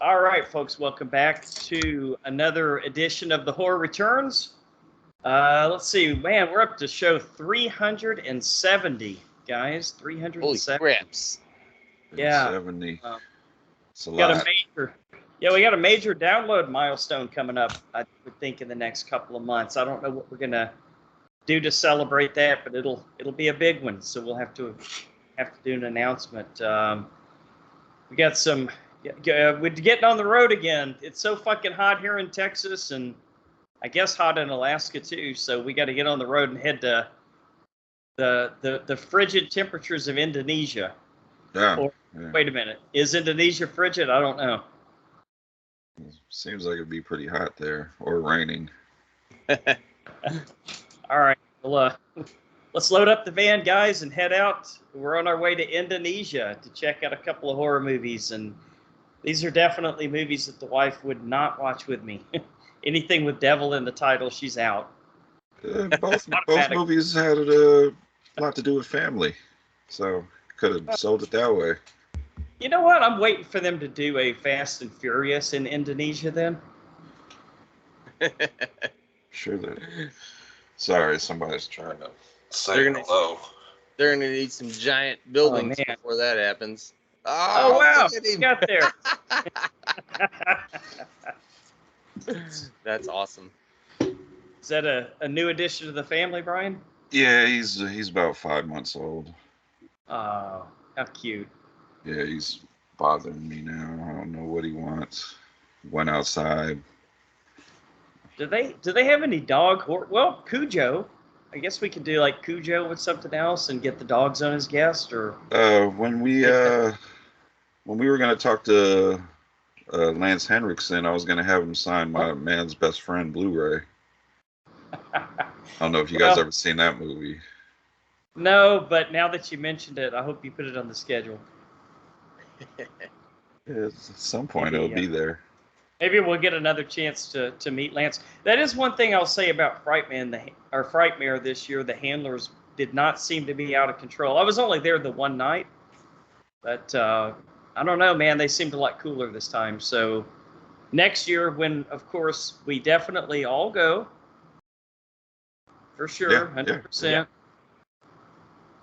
All right, folks, welcome back to another edition of The Horror Returns. Let's see, man, we're up to show 370, guys. 370. Holy craps. Yeah. 70. It's a got lot. We got a major download milestone coming up, I would think, in the next couple of months. I don't know what we're going to do to celebrate that, but it'll be a big one, so we'll have to do an announcement. We got some... we're getting on the road again. It's so fucking hot here in Texas, and I guess hot in Alaska too. So we got to get on the road and head to the frigid temperatures of Indonesia. Yeah. Wait a minute, is Indonesia frigid? I don't know. Seems like it'd be pretty hot there, or raining. All right, well, let's load up the van, guys, and head out. We're on our way to Indonesia to check out a couple of horror movies, and these are definitely movies that the wife would not watch with me. Anything with devil in the title, she's out. Both movies had a lot to do with family, so could have sold it that way. You know what? I'm waiting for them to do a Fast and Furious in Indonesia then. Sure that. Sorry, somebody's trying to say hello. They're going to need some giant buildings before that happens. Oh wow! He got there. That's awesome. Is that a new addition to the family, Brian? Yeah, he's about 5 months old. Oh, how cute. Yeah, he's bothering me now. I don't know what he wants. Went outside. Do they have any dog? Well, Cujo. I guess we could do like Cujo with something else and get the dogs on as guests, or. When we were gonna talk to Lance Henriksen, I was gonna have him sign my Man's Best Friend Blu-ray. I don't know if you guys ever seen that movie. No, but now that you mentioned it, I hope you put it on the schedule. At some point, it'll be there. Maybe we'll get another chance to meet Lance. That is one thing I'll say about Frightmare this year. The handlers did not seem to be out of control. I was only there the one night, but I don't know, man. They seemed a lot cooler this time. So next year, when, of course, we definitely all go, for sure, 100%. Yeah.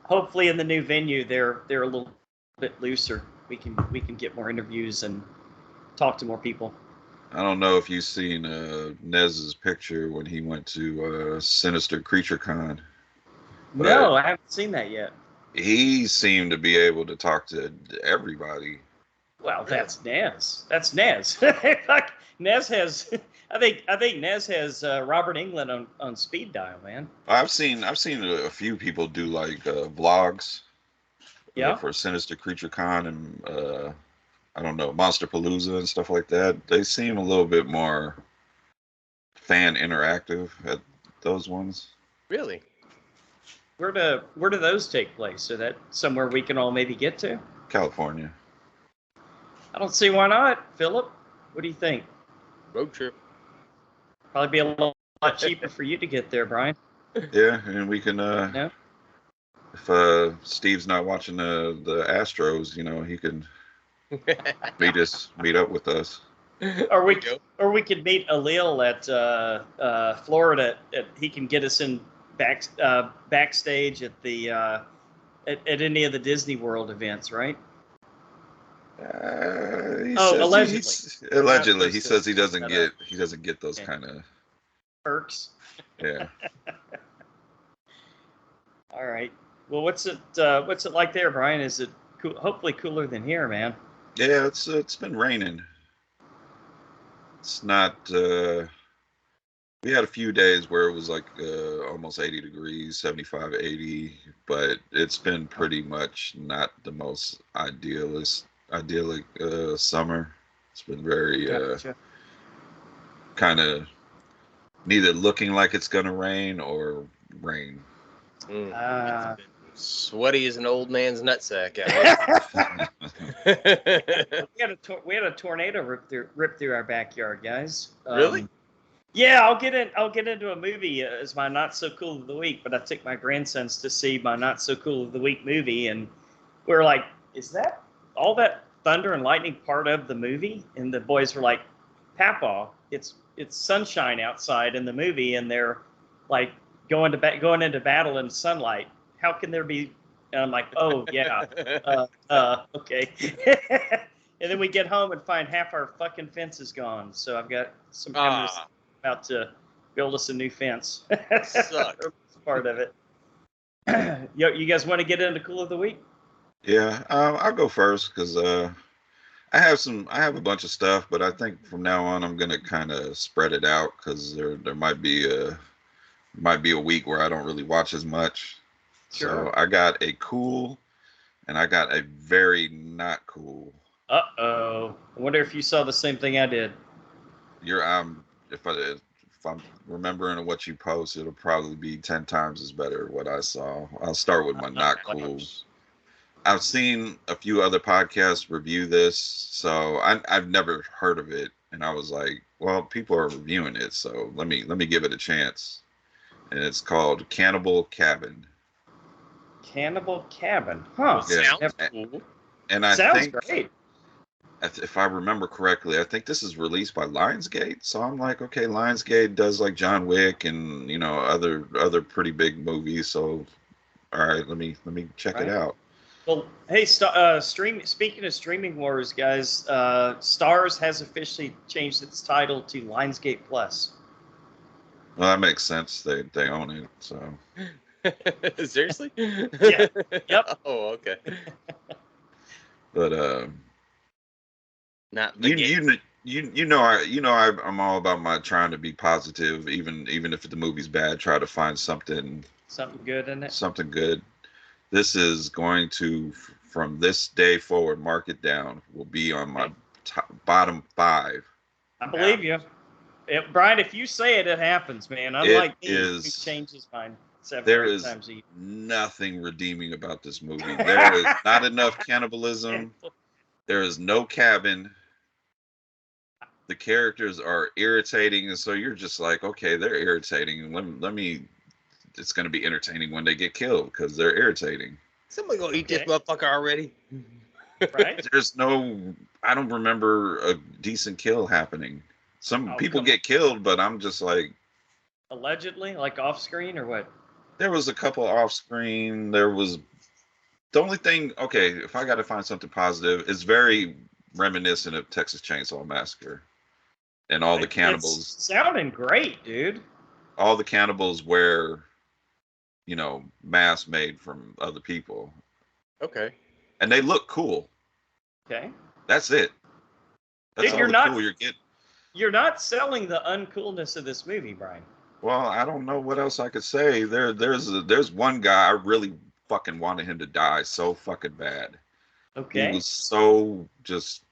Hopefully in the new venue, they're a little bit looser. We can get more interviews and talk to more people. I don't know if you've seen Nez's picture when he went to Sinister Creature Con. No, I haven't seen that yet. He seemed to be able to talk to everybody. Well, that's Nez. That's Nez. Like, Nez has, I think Nez has Robert Englund on speed dial, man. I've seen a few people do like vlogs. For Sinister Creature Con and I don't know, Monsterpalooza and stuff like that. They seem a little bit more fan interactive at those ones. Really? Where do those take place? Is that somewhere we can all maybe get to? California. I don't see why not. Philip, what do you think? Road trip. Probably be a lot cheaper for you to get there, Brian. Yeah, and we can. If Steve's not watching the Astros, he can meet up with us. Or we could meet Alil at Florida. He can get us in backstage at the at any of the Disney World events, right? Allegedly. Allegedly, he says he doesn't get those kind of perks. Yeah. All right. Well, what's it like there, Brian? Is it hopefully cooler than here, man? Yeah, it's been raining. It's not. We had a few days where it was like almost 80 degrees, 75, 80, but it's been pretty much not the most idyllic summer. It's been very kind of neither looking like it's gonna rain or rain. Sweaty as an old man's nutsack out We had a tornado rip through our backyard, guys. Really? Yeah, I'll get into a movie as my not so cool of the week, but I took my grandsons to see my not so cool of the week movie, and we were like, "Is that all that thunder and lightning part of the movie? And the boys were like, Papa, it's sunshine outside in the movie, and they're like going into battle in sunlight. How can there be? And I'm like, oh yeah, okay. And then we get home and find half our fucking fence is gone. So I've got some chemists about to build us a new fence. Sucks. That's part of it. You guys want to get into Cool of the Week? Yeah, I'll go first because I have a bunch of stuff, but I think from now on I'm gonna kind of spread it out because there might be a week where I don't really watch as much. Sure. So I got a cool, and I got a very not cool. Uh-oh. I wonder if you saw the same thing I did. If I'm remembering what you post, it'll probably be 10 times as better what I saw. I'll start with my not cool. I've seen a few other podcasts review this, so I've never heard of it, and I was like, well, people are reviewing it, so let me give it a chance. And it's called Cannibal Cabin. Cannibal Cabin, huh? Yeah. Sounds cool. And I Sounds think, great. if I remember correctly, I think this is released by Lionsgate. So I'm like, okay, Lionsgate does like John Wick and other pretty big movies. So all right, let me check it out. Well, hey, speaking of streaming wars, guys, Starz has officially changed its title to Lionsgate Plus. Well, that makes sense. They own it, so. Seriously? Yeah. Yep. Oh, okay. But Not I'm all about my trying to be positive, even if the movie's bad. Try to find something good in it. Something good. This is going to, from this day forward, mark it down. Will be on my bottom 5. I believe you. Brian, if you say it, it happens, man. Unlike me, who changes mind several times a year. Nothing redeeming about this movie. There is not enough cannibalism. There is no cabin. The characters are irritating, and so you're just like, okay, they're irritating. Let me. It's going to be entertaining when they get killed because they're irritating. Somebody gonna eat this motherfucker already. Right? I don't remember a decent kill happening. Some people get killed, but I'm just like. Allegedly? Like off screen or what? There was a couple off screen. There was. The only thing, okay, if I got to find something positive, it's very reminiscent of Texas Chainsaw Massacre. And all the cannibals. It's sounding great, dude. All the cannibals wear, masks made from other people. Okay. And they look cool. Okay. That's it. That's Dude, all cool you're getting. You're not selling the uncoolness of this movie, Brian. Well, I don't know what else I could say. There's one guy I really fucking wanted him to die so fucking bad. Okay. He was so just.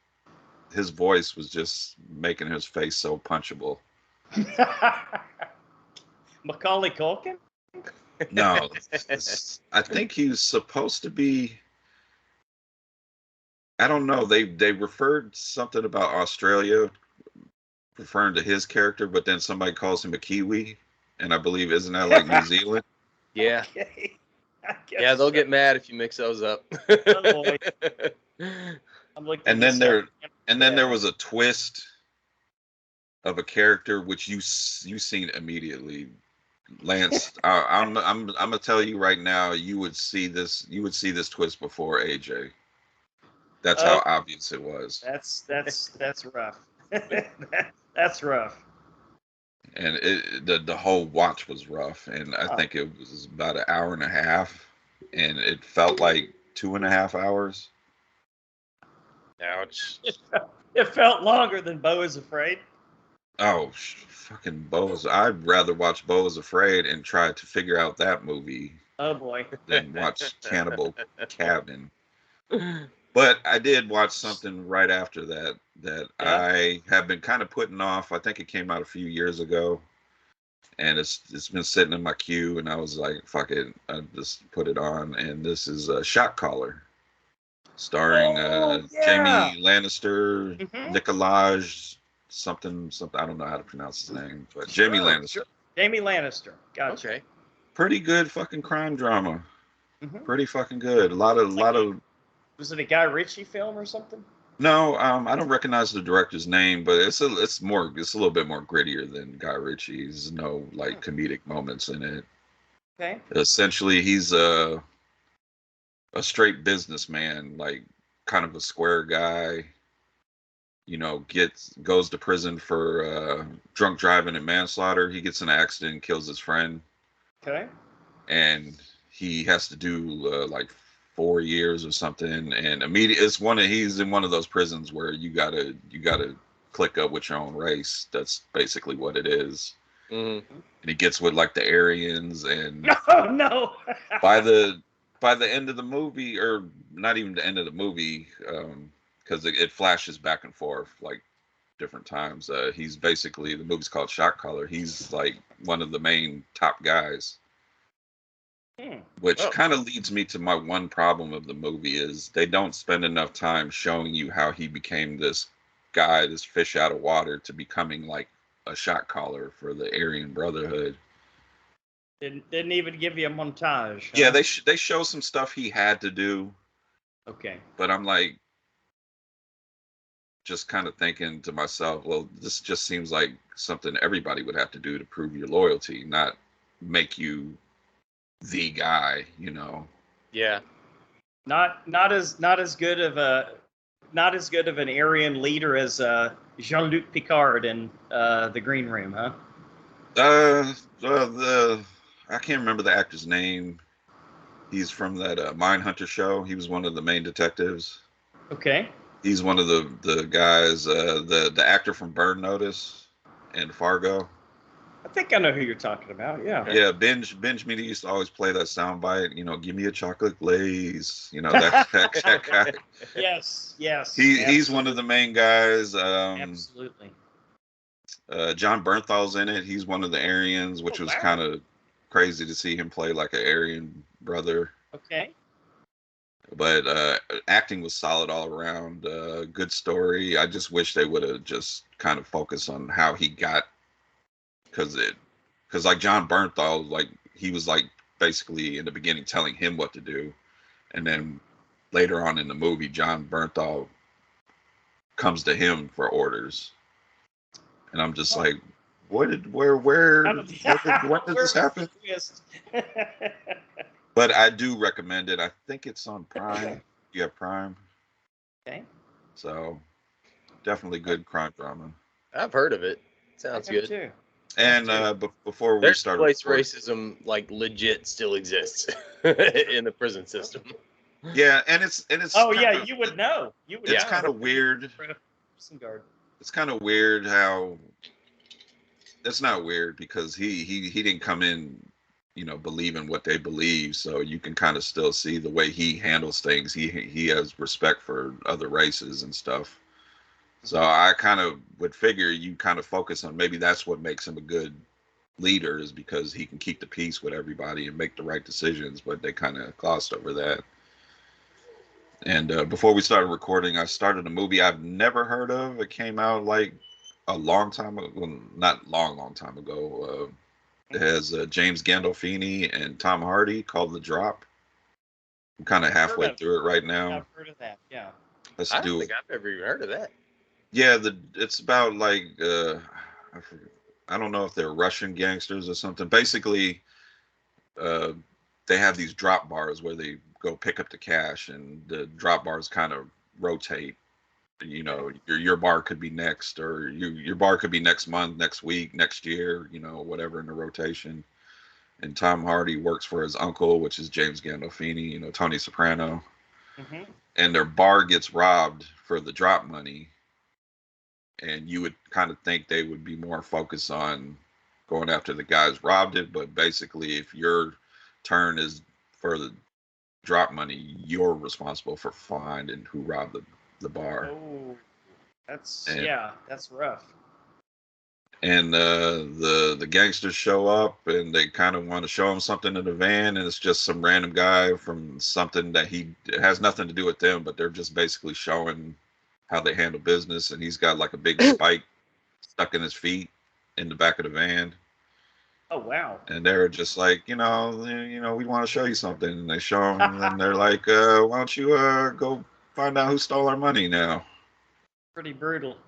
His voice was just making his face so punchable. Macaulay Culkin? No, I think he's supposed to be. I don't know. They referred something about Australia, referring to his character, but then somebody calls him a Kiwi, and I believe isn't that like New Zealand? Yeah. Okay. Yeah, they'll get mad if you mix those up. Oh, boy. And then there was a twist of a character which you seen immediately. Lance, I'm gonna tell you right now, you would see this twist before AJ. That's how obvious it was. That's rough. That's rough. And the whole watch was rough, and I think it was about an hour and a half, and it felt like 2.5 hours. Ouch. It felt longer than Beau is Afraid. Oh, fucking I'd rather watch Beau is Afraid and try to figure out that movie. Oh boy. Than watch Cannibal Cabin. But I did watch something right after that I have been kind of putting off. I think it came out a few years ago, and it's been sitting in my queue, and I was like, fuck it, I just put it on. And this is Shot Caller, starring Jamie Lannister, Nicolaj, something. I don't know how to pronounce his name, but Jamie Lannister. Sure. Jamie Lannister. Gotcha. Okay. Pretty good fucking crime drama. Mm-hmm. Pretty fucking good. A lot of. Was it a Guy Ritchie film or something? No, I don't recognize the director's name, but it's a little bit more grittier than Guy Ritchie's. No like comedic moments in it. Okay. Essentially, he's a straight businessman, like kind of a square guy. You know, goes to prison for drunk driving and manslaughter. He gets in an accident, and kills his friend, Okay. and he has to do like 4 years or something. And immediately, he's in one of those prisons where you gotta click up with your own race. That's basically what it is. Mm-hmm. And he gets with like the Aryans, and Oh no. by the by the end of the movie, or not even the end of the movie, because it flashes back and forth like different times. He's basically, the movie's called Shot Caller. He's like one of the main top guys, which Oh. kind of leads me to my one problem of the movie is they don't spend enough time showing you how he became this guy, this fish out of water, to becoming like a shot caller for the Aryan Brotherhood. Didn't even give you a montage. Huh? Yeah, they show some stuff he had to do, Okay. but I'm like, just kind of thinking to myself, well, this just seems like something everybody would have to do to prove your loyalty, not make you the guy, you know. Yeah. Not as good of an Aryan leader as Jean-Luc Picard in the Green Room, huh? The I can't remember the actor's name. He's from that Mindhunter show. He was one of the main detectives. Okay. He's one of the guys. The actor from Burn Notice and Fargo. I think I know who you're talking about. Yeah. Yeah, Benj Media used to always play that soundbite. You know, give me a chocolate glaze. You know that guy. Yes. Yes. He's one of the main guys. Absolutely. John Bernthal's in it. He's one of the Aryans, which was wow. kind of crazy to see him play like an Aryan brother. Okay. But acting was solid all around. Good story. I just wish they would have just kind of focused on how he got, because like John Bernthal, like he was like basically in the beginning telling him what to do, and then later on in the movie, John Bernthal comes to him for orders, and I'm just like, when did this happen? But I do recommend it. I think it's on Prime. You have Prime. Okay. So definitely good crime drama. I've heard of it. Sounds good. Too. And before we There's start, a place racism like legit still exists in the prison system. yeah, and it's. Oh yeah, you would know. You would. It's know. kind of weird. Prison guard. It's kind of weird how. It's not weird because he didn't come in, you know, believing what they believe. So you can kind of still see the way he handles things. He has respect for other races and stuff. So I kind of would figure you kind of focus on maybe that's what makes him a good leader, is because he can keep the peace with everybody and make the right decisions. But they kind of glossed over that. And before we started recording, I started a movie I've never heard of. It came out like a long time ago, well, not long time ago. It has James Gandolfini and Tom Hardy, called The Drop. I'm kind of halfway through it right now. I've heard of that. Yeah. I don't think I've ever even heard of that. Yeah, it's about like I don't know if they're Russian gangsters or something. Basically, they have these drop bars where they go pick up the cash, and the drop bars kind of rotate. You know, your bar could be next, or your bar could be next month, next week, next year, you know, whatever in the rotation. And Tom Hardy works for his uncle, which is James Gandolfini, you know, Tony Soprano. Mm-hmm. And their bar gets robbed for the drop money. And you would kind of think they would be more focused on going after the guys robbed it, but basically, if your turn is for the drop money, you're responsible for finding who robbed the bar. Oh, that's rough. And the gangsters show up, and they kind of want to show him something in the van, and it's just some random guy from something that it has nothing to do with them, but they're just basically showing how they handle business. And he's got like a big spike stuck in his feet in the back of the van. Oh wow! And they're just like, we want to show you something. And they show him, and they're like, why don't you go find out who stole our money now? Pretty brutal.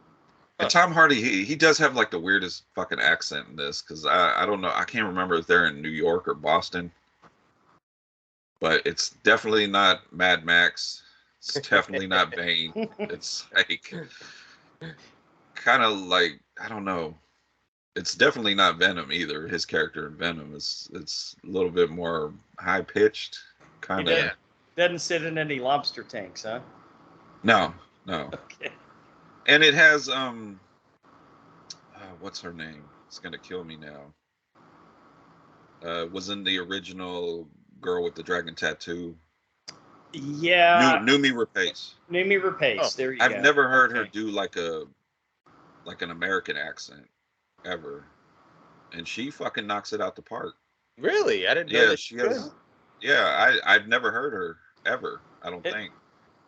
And Tom Hardy, he does have like the weirdest fucking accent in this, because I don't know, I can't remember if they're in New York or Boston, but it's definitely not Mad Max. It's definitely not Bane. It's like kind of like, I don't know. It's definitely not Venom either. His character in Venom it's a little bit more high pitched, kind of. Yeah. Doesn't sit in any lobster tanks, huh? No. Okay. And it has what's her name? It's gonna kill me now. Was in the original Girl with the Dragon Tattoo. Yeah. Numi Rapace. Numi Rapace. Oh, There you go. I've never heard her Okay. do like an American accent ever, and she fucking knocks it out the park. Really? I didn't know Yeah, that she could. has. Yeah, I've never heard her ever. I don't think.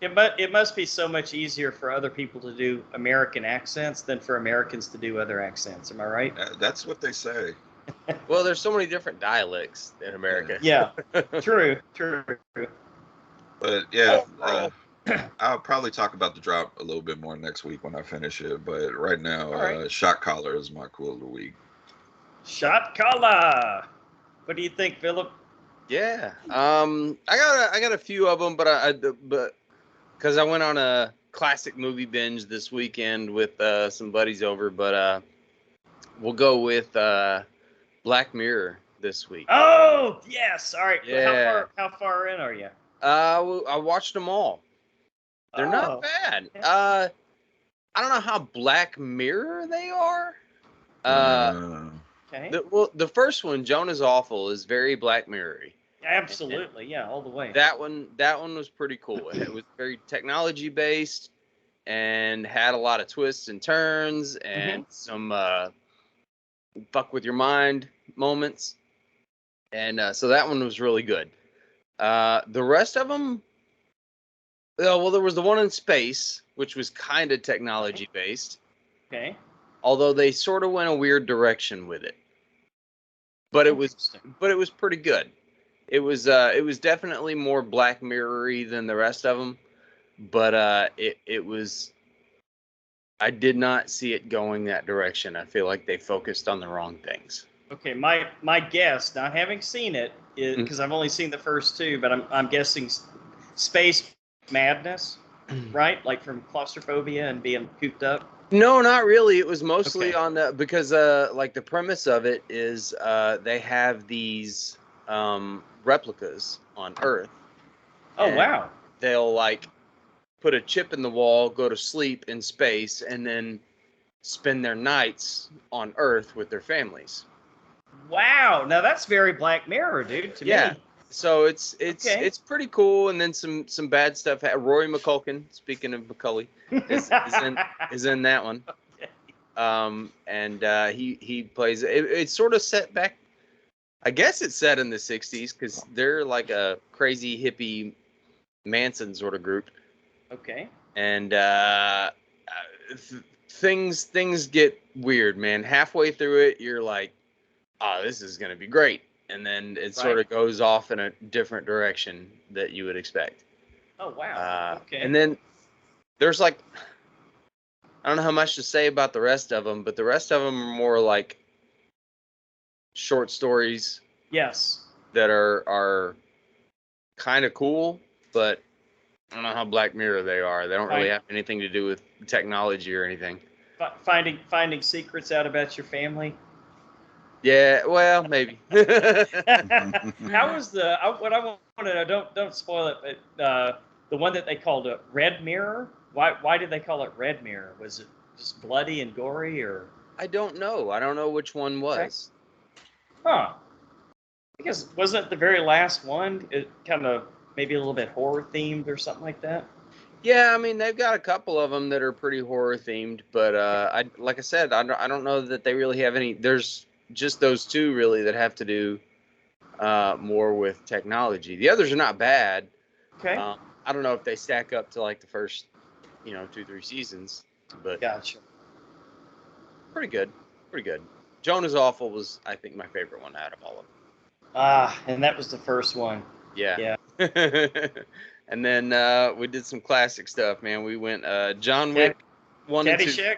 It must be so much easier for other people to do American accents than for Americans to do other accents. Am I right? That's what they say. Well, there's so many different dialects in America. Yeah. True. But yeah, I'll probably talk about the drop a little bit more next week when I finish it. But right now, All right. Shot Collar is my cool of the week. Shot collar. What do you think, Philip? Yeah. I got a few of them, but because I went on a classic movie binge this weekend with some buddies over, but we'll go with Black Mirror this week. Oh yes. All right. Yeah. How far in are you? I watched them all. They're Oh. not bad. I don't know how Black Mirror they are. Okay. The first one, Jonah's Awful, is very Black Mirror-y. Absolutely. Yeah. All the way. That one was pretty cool. It was very technology based and had a lot of twists and turns and some fuck with your mind moments. And so that one was really good. The rest of them, well, there was the one in space, which was kind of technology based. Okay. Although they sort of went a weird direction with it. But it was pretty good. It was definitely more Black Mirror-y than the rest of them, but it was. I did not see it going that direction. I feel like they focused on the wrong things. Okay, my guess, not having seen it, is because I've only seen the first two, but I'm guessing space madness, right? Like from claustrophobia and being cooped up. No, not really. It was mostly Okay. on the because like the premise of it is they have these replicas on Earth. Oh and wow. They'll like put a chip in the wall, go to sleep in space, and then spend their nights on Earth with their families. Wow. Now that's very Black Mirror, dude. To Yeah. me. So it's Okay. it's pretty cool, and then some bad stuff. Rory McCulkin, speaking of Macaulay, is in that one. And he plays. It's sort of set back. I guess it's set in the '60s because they're like a crazy hippie Manson sort of group. Okay. And things get weird, man. Halfway through it, you're like, "Oh, this is gonna be great." And then it sort of goes off in a different direction that you would expect. Oh wow. Okay. And then there's like, I don't know how much to say about the rest of them, but the rest of them are more like short stories Yes. that are kind of cool, but I don't know how Black Mirror they are. They don't really have anything to do with technology or anything. Finding secrets out about your family. Yeah, well, maybe. How was what I want to know? Don't spoil it, but the one that they called a Red Mirror. Why did they call it Red Mirror? Was it just bloody and gory, or? I don't know. I don't know which one was. Huh. Because wasn't it the very last one? It kind of maybe a little bit horror themed or something like that. Yeah, I mean they've got a couple of them that are pretty horror themed, but like I said, I don't know that they really have any. There's just those two really that have to do more with technology. The others are not bad. Okay. I don't know if they stack up to like the first, 2-3 seasons, but Gotcha. pretty good. Jonah's Awful was, I think, my favorite one out of all of them. And that was the first one. Yeah. And then we did some classic stuff, man. We went John Wick 1 and 2. Caddyshack?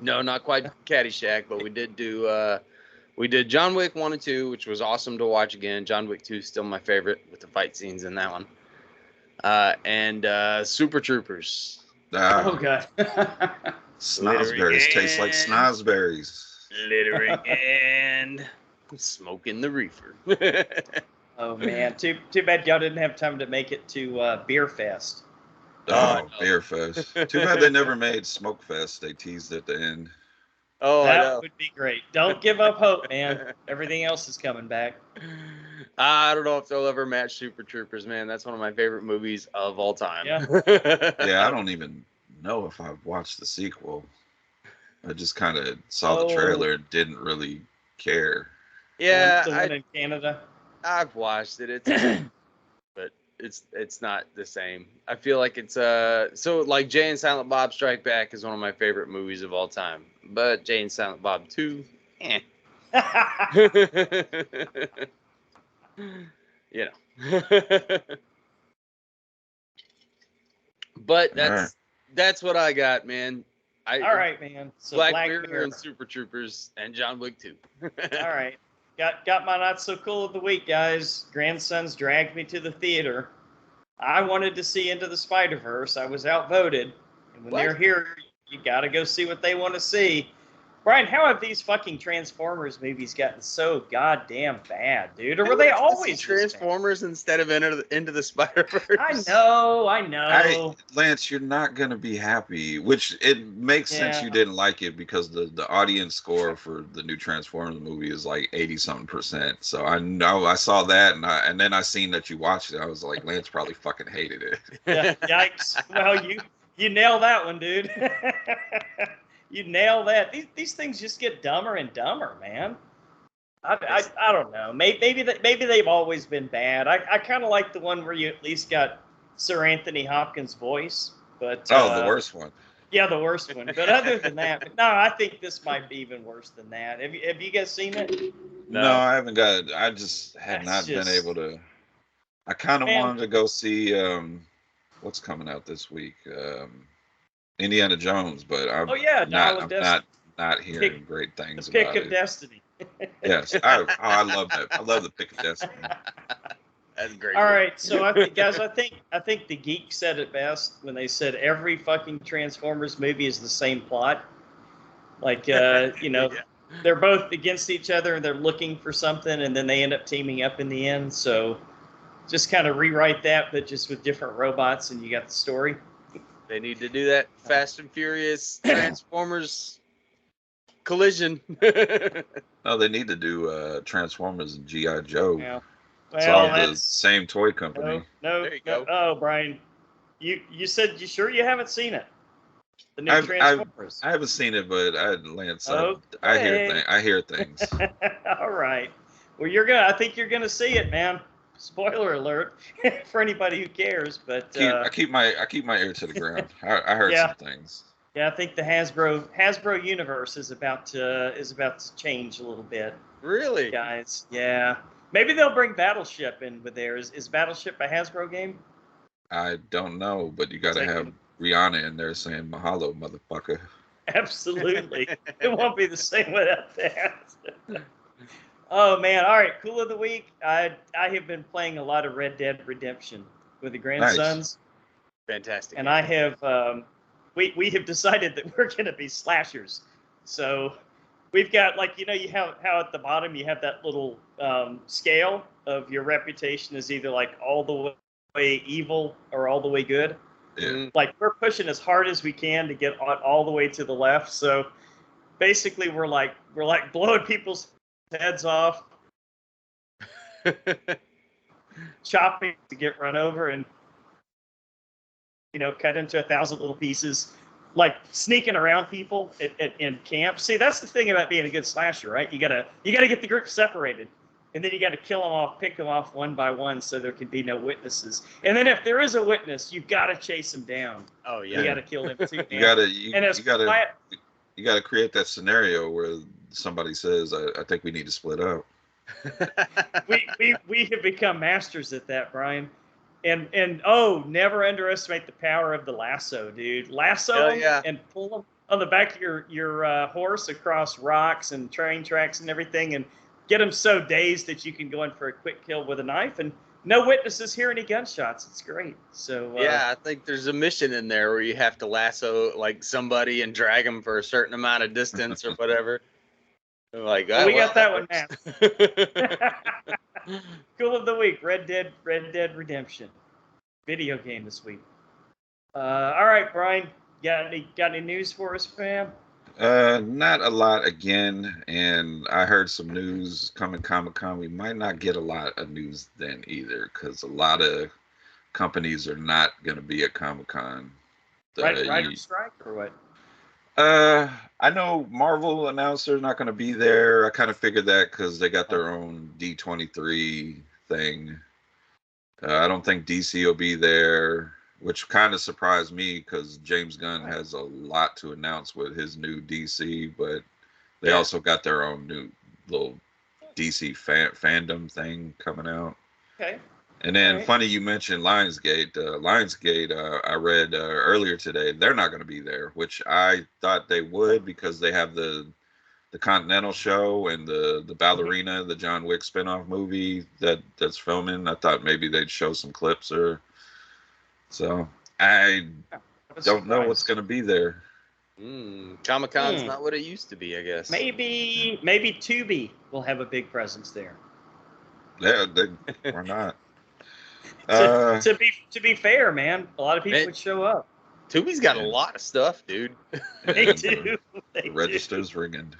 No, not quite Caddyshack, but we did John Wick 1 and 2, which was awesome to watch again. John Wick 2 is still my favorite with the fight scenes in that one. And Super Troopers. Oh, God. Snozberries taste like snozberries. Littering and smoking the reefer. Oh, man. Too bad y'all didn't have time to make it to Beer Fest. Oh, Beer Fest. Too bad they never made Smoke Fest. They teased at the end. Oh, that would be great. Don't give up hope, man. Everything else is coming back. I don't know if they'll ever match Super Troopers, man. That's one of my favorite movies of all time. Yeah. Yeah, I don't even know if I've watched the sequel. I just kind of saw the trailer and didn't really care. Yeah, the one in Canada. I've watched it. It's but it's not the same. I feel like it's so like Jay and Silent Bob Strike Back is one of my favorite movies of all time. But Jay and Silent Bob 2, you know. But that's what I got, man. All right, man. So Black Mirror and Super Troopers and John Wick 2. All right. Got my not so cool of the week, guys. Grandsons dragged me to the theater. I wanted to see Into the Spider-Verse. I was outvoted. And when they're here, you got to go see what they want to see. Brian, how have these fucking Transformers movies gotten so goddamn bad, dude? Or were they always Transformers instead of Into the Spider-Verse? I know. Lance, you're not going to be happy, which it makes sense you didn't like it because the audience score for the new Transformers movie is like 80-something%. So I know I saw that and then I seen that you watched it. I was like, Lance probably fucking hated it. Yeah, yikes. Well, you nailed that one, dude. You nail that. These things just get dumber and dumber, man. I don't know. Maybe they've always been bad. I kind of like the one where you at least got Sir Anthony Hopkins' voice, but the worst one. Yeah, the worst one. But other than that, no, I think this might be even worse than that. Have you guys seen it? No, I haven't got it. I just have not been able to. I kind of wanted to go see what's coming out this week. Indiana Jones, but I'm not hearing great things about it. Pick of Destiny. Yes, I love that. I love the Pick of Destiny. That's great. All right, so I think the geek said it best when they said every fucking Transformers movie is the same plot. Like they're both against each other and they're looking for something, and then they end up teaming up in the end. So just kind of rewrite that, but just with different robots, and you got the story. They need to do that Fast and Furious Transformers collision. No, they need to do Transformers and G.I. Joe. Yeah. Well, it's all the same toy company. No, there you go. Oh, Brian, you said you sure you haven't seen it? The new Transformers. I haven't seen it, but Lance, Okay. I hear things. All right. Well, I think you're gonna see it, man. Spoiler alert for anybody who cares, but I keep my ear to the ground. I heard some things. Yeah, I think the Hasbro universe is about to change a little bit. Really, guys? Yeah, maybe they'll bring Battleship in with theirs. Is Battleship a Hasbro game? I don't know, but you got to have Rihanna in there saying "Mahalo, motherfucker." Absolutely, it won't be the same without that. Oh man! All right, cool of the week. I have been playing a lot of Red Dead Redemption with the grandsons. Nice. Fantastic. And I have we have decided that we're going to be slashers. So we've got you have how at the bottom you have that little scale of your reputation is either like all the way evil or all the way good. Yeah. Like we're pushing as hard as we can to get all the way to the left. So basically we're like blowing people's heads off, chopping to get run over and cut into 1,000 little pieces, like sneaking around people in camp. See, that's the thing about being a good slasher, right? You gotta get the group separated, and then you gotta kill them off, pick them off one by one, so there can be no witnesses. And then if there is a witness, you've got to chase them down. Oh yeah, you gotta kill them too. You gotta create that scenario where somebody says, I think we need to split up. we have become masters at that, Brian. And never underestimate the power of the lasso, dude. Lasso Hell them yeah. and pull them on the back of your horse across rocks and train tracks and everything, and get them so dazed that you can go in for a quick kill with a knife, and no witnesses hear any gunshots. It's great. So Yeah, I think there's a mission in there where you have to lasso like somebody and drag them for a certain amount of distance or whatever. Like, well, we got that one works. now. Cool of the week: Red Dead Redemption video game this week. All right, Brian, got any news for us, fam? Not a lot again, and I heard some news coming Comic-Con. We might not get a lot of news then either, because a lot of companies are not going to be at Comic-Con. Writer strike or what? I know Marvel announced they're not going to be there. I kind of figured that because they got their own D23 thing. I don't think DC will be there, which kind of surprised me because James Gunn has a lot to announce with his new DC, but they also got their own new little DC fandom thing coming out. Okay. And then funny you mentioned Lionsgate. Lionsgate, I read earlier today, they're not going to be there, which I thought they would because they have the Continental show and the Ballerina, the John Wick spinoff movie that's filming. I thought maybe they'd show some clips or so. I don't know what's going to be there. Comic-Con's not what it used to be, I guess. Maybe Tubi will have a big presence there. Yeah, or not. To be fair, man, a lot of people would show up. Tubi's got a lot of stuff, dude. They do. The register's ringing.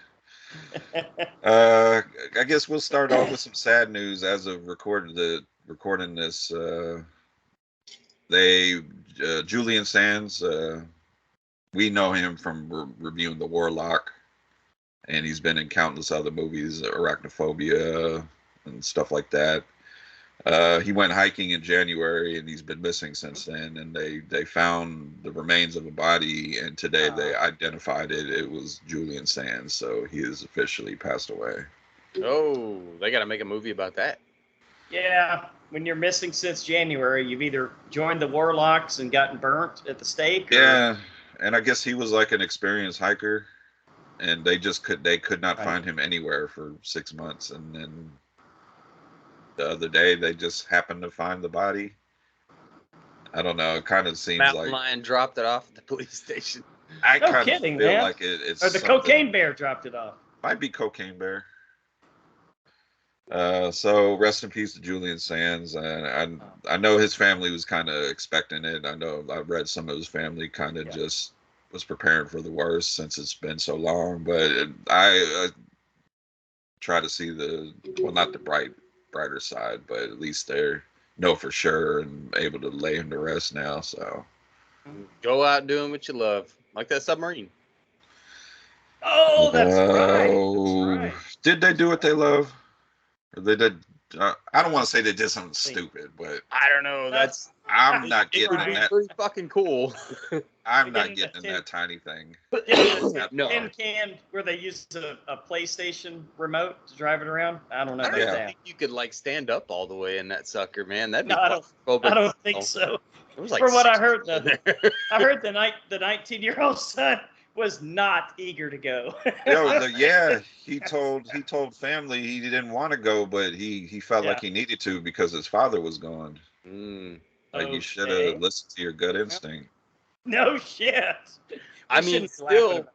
I guess we'll start off with some sad news. As of recording this, Julian Sands, we know him from reviewing The Warlock, and he's been in countless other movies, Arachnophobia and stuff like that. He went hiking in January, and he's been missing since then. And they found the remains of a body, and today they identified it. It was Julian Sands, so he has officially passed away. Oh, they got to make a movie about that. Yeah, when you're missing since January, you've either joined the Warlocks and gotten burnt at the stake. Yeah, and I guess he was like an experienced hiker, and they could not find him anywhere for 6 months, and then the other day they just happened to find the body. I don't know. It kind of seems Mountain Lion dropped it off at the police station. I kind of feel man. like it's or the Cocaine Bear dropped it off. Might be Cocaine Bear. So rest in peace to Julian Sands. And I know his family was kind of expecting it. I know I read some of his family kind of just was preparing for the worst since it's been so long. But I try to see not the brighter side, but at least they're know for sure and able to lay him to rest now. So go out doing what you love, like that submarine. Oh, that's right. Did they do what they love? Or they did. I don't want to say they did something stupid, but I don't know. I'm not getting it would be that. pretty fucking cool. I'm not getting in that tiny thing. No. Tin can where they used a PlayStation remote to drive it around. I don't know about I that. think you could like stand up all the way in that sucker, man. That'd be I don't think so. It was like from what I heard, I heard the 19-year-old son was not eager to go. He told family he didn't want to go, but he felt like he needed to because his father was gone. Like you should have listened to your gut instinct. No shit. I mean, still,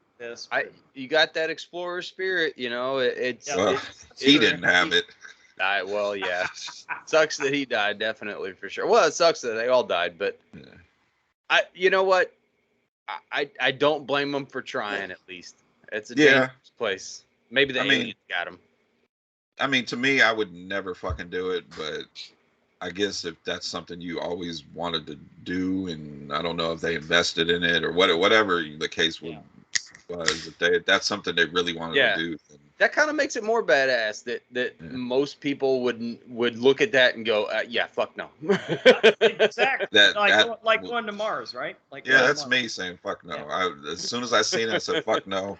you got that explorer spirit, you know. He didn't have it. Well, yeah. Sucks that he died, definitely, for sure. Well, it sucks that they all died, but you know what? I don't blame them for trying. At least it's a dangerous place. Maybe the aliens got him. I mean, to me, I would never fucking do it, but I guess if that's something you always wanted to do, and I don't know if they invested in it or whatever the case was, if that's something they really wanted to do. Then, that kind of makes it more badass that most people would look at that and go, fuck no. Exactly. Like going to Mars, right? That's me saying fuck no. As soon as I seen it, I said fuck no.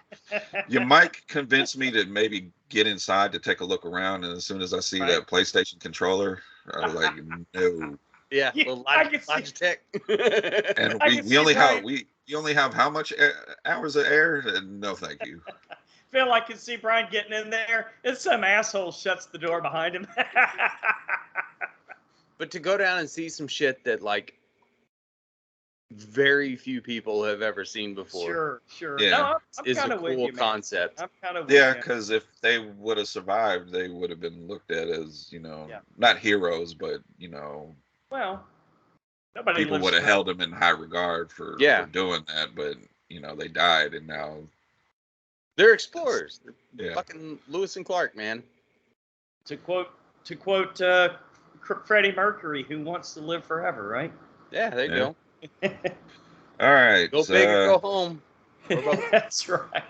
You might convince me to maybe get inside to take a look around, and as soon as I see that PlayStation controller, I was like, no. Yeah, Yeah, little I can see- Logitech. And I we, can we see only have Brian. you only have how much hours of air? No, thank you. Feel like I can see Brian getting in there, and some asshole shuts the door behind him. But to go down and see some shit that like very few people have ever seen before. Sure. Yeah. No, I'm Is kind a of with cool you, man. concept. I'm kind of Yeah, with you. because if they would have survived, they would have been looked at as, Yeah. not heroes, but, Well, nobody people lives would have forever. held them in high regard for Yeah. doing that. But, they died, and now, They're explorers. They're yeah. fucking Lewis and Clark, man. To quote Freddie Mercury, who wants to live forever, right? Yeah, there you Yeah. go. All right. Go big or go home. That's right.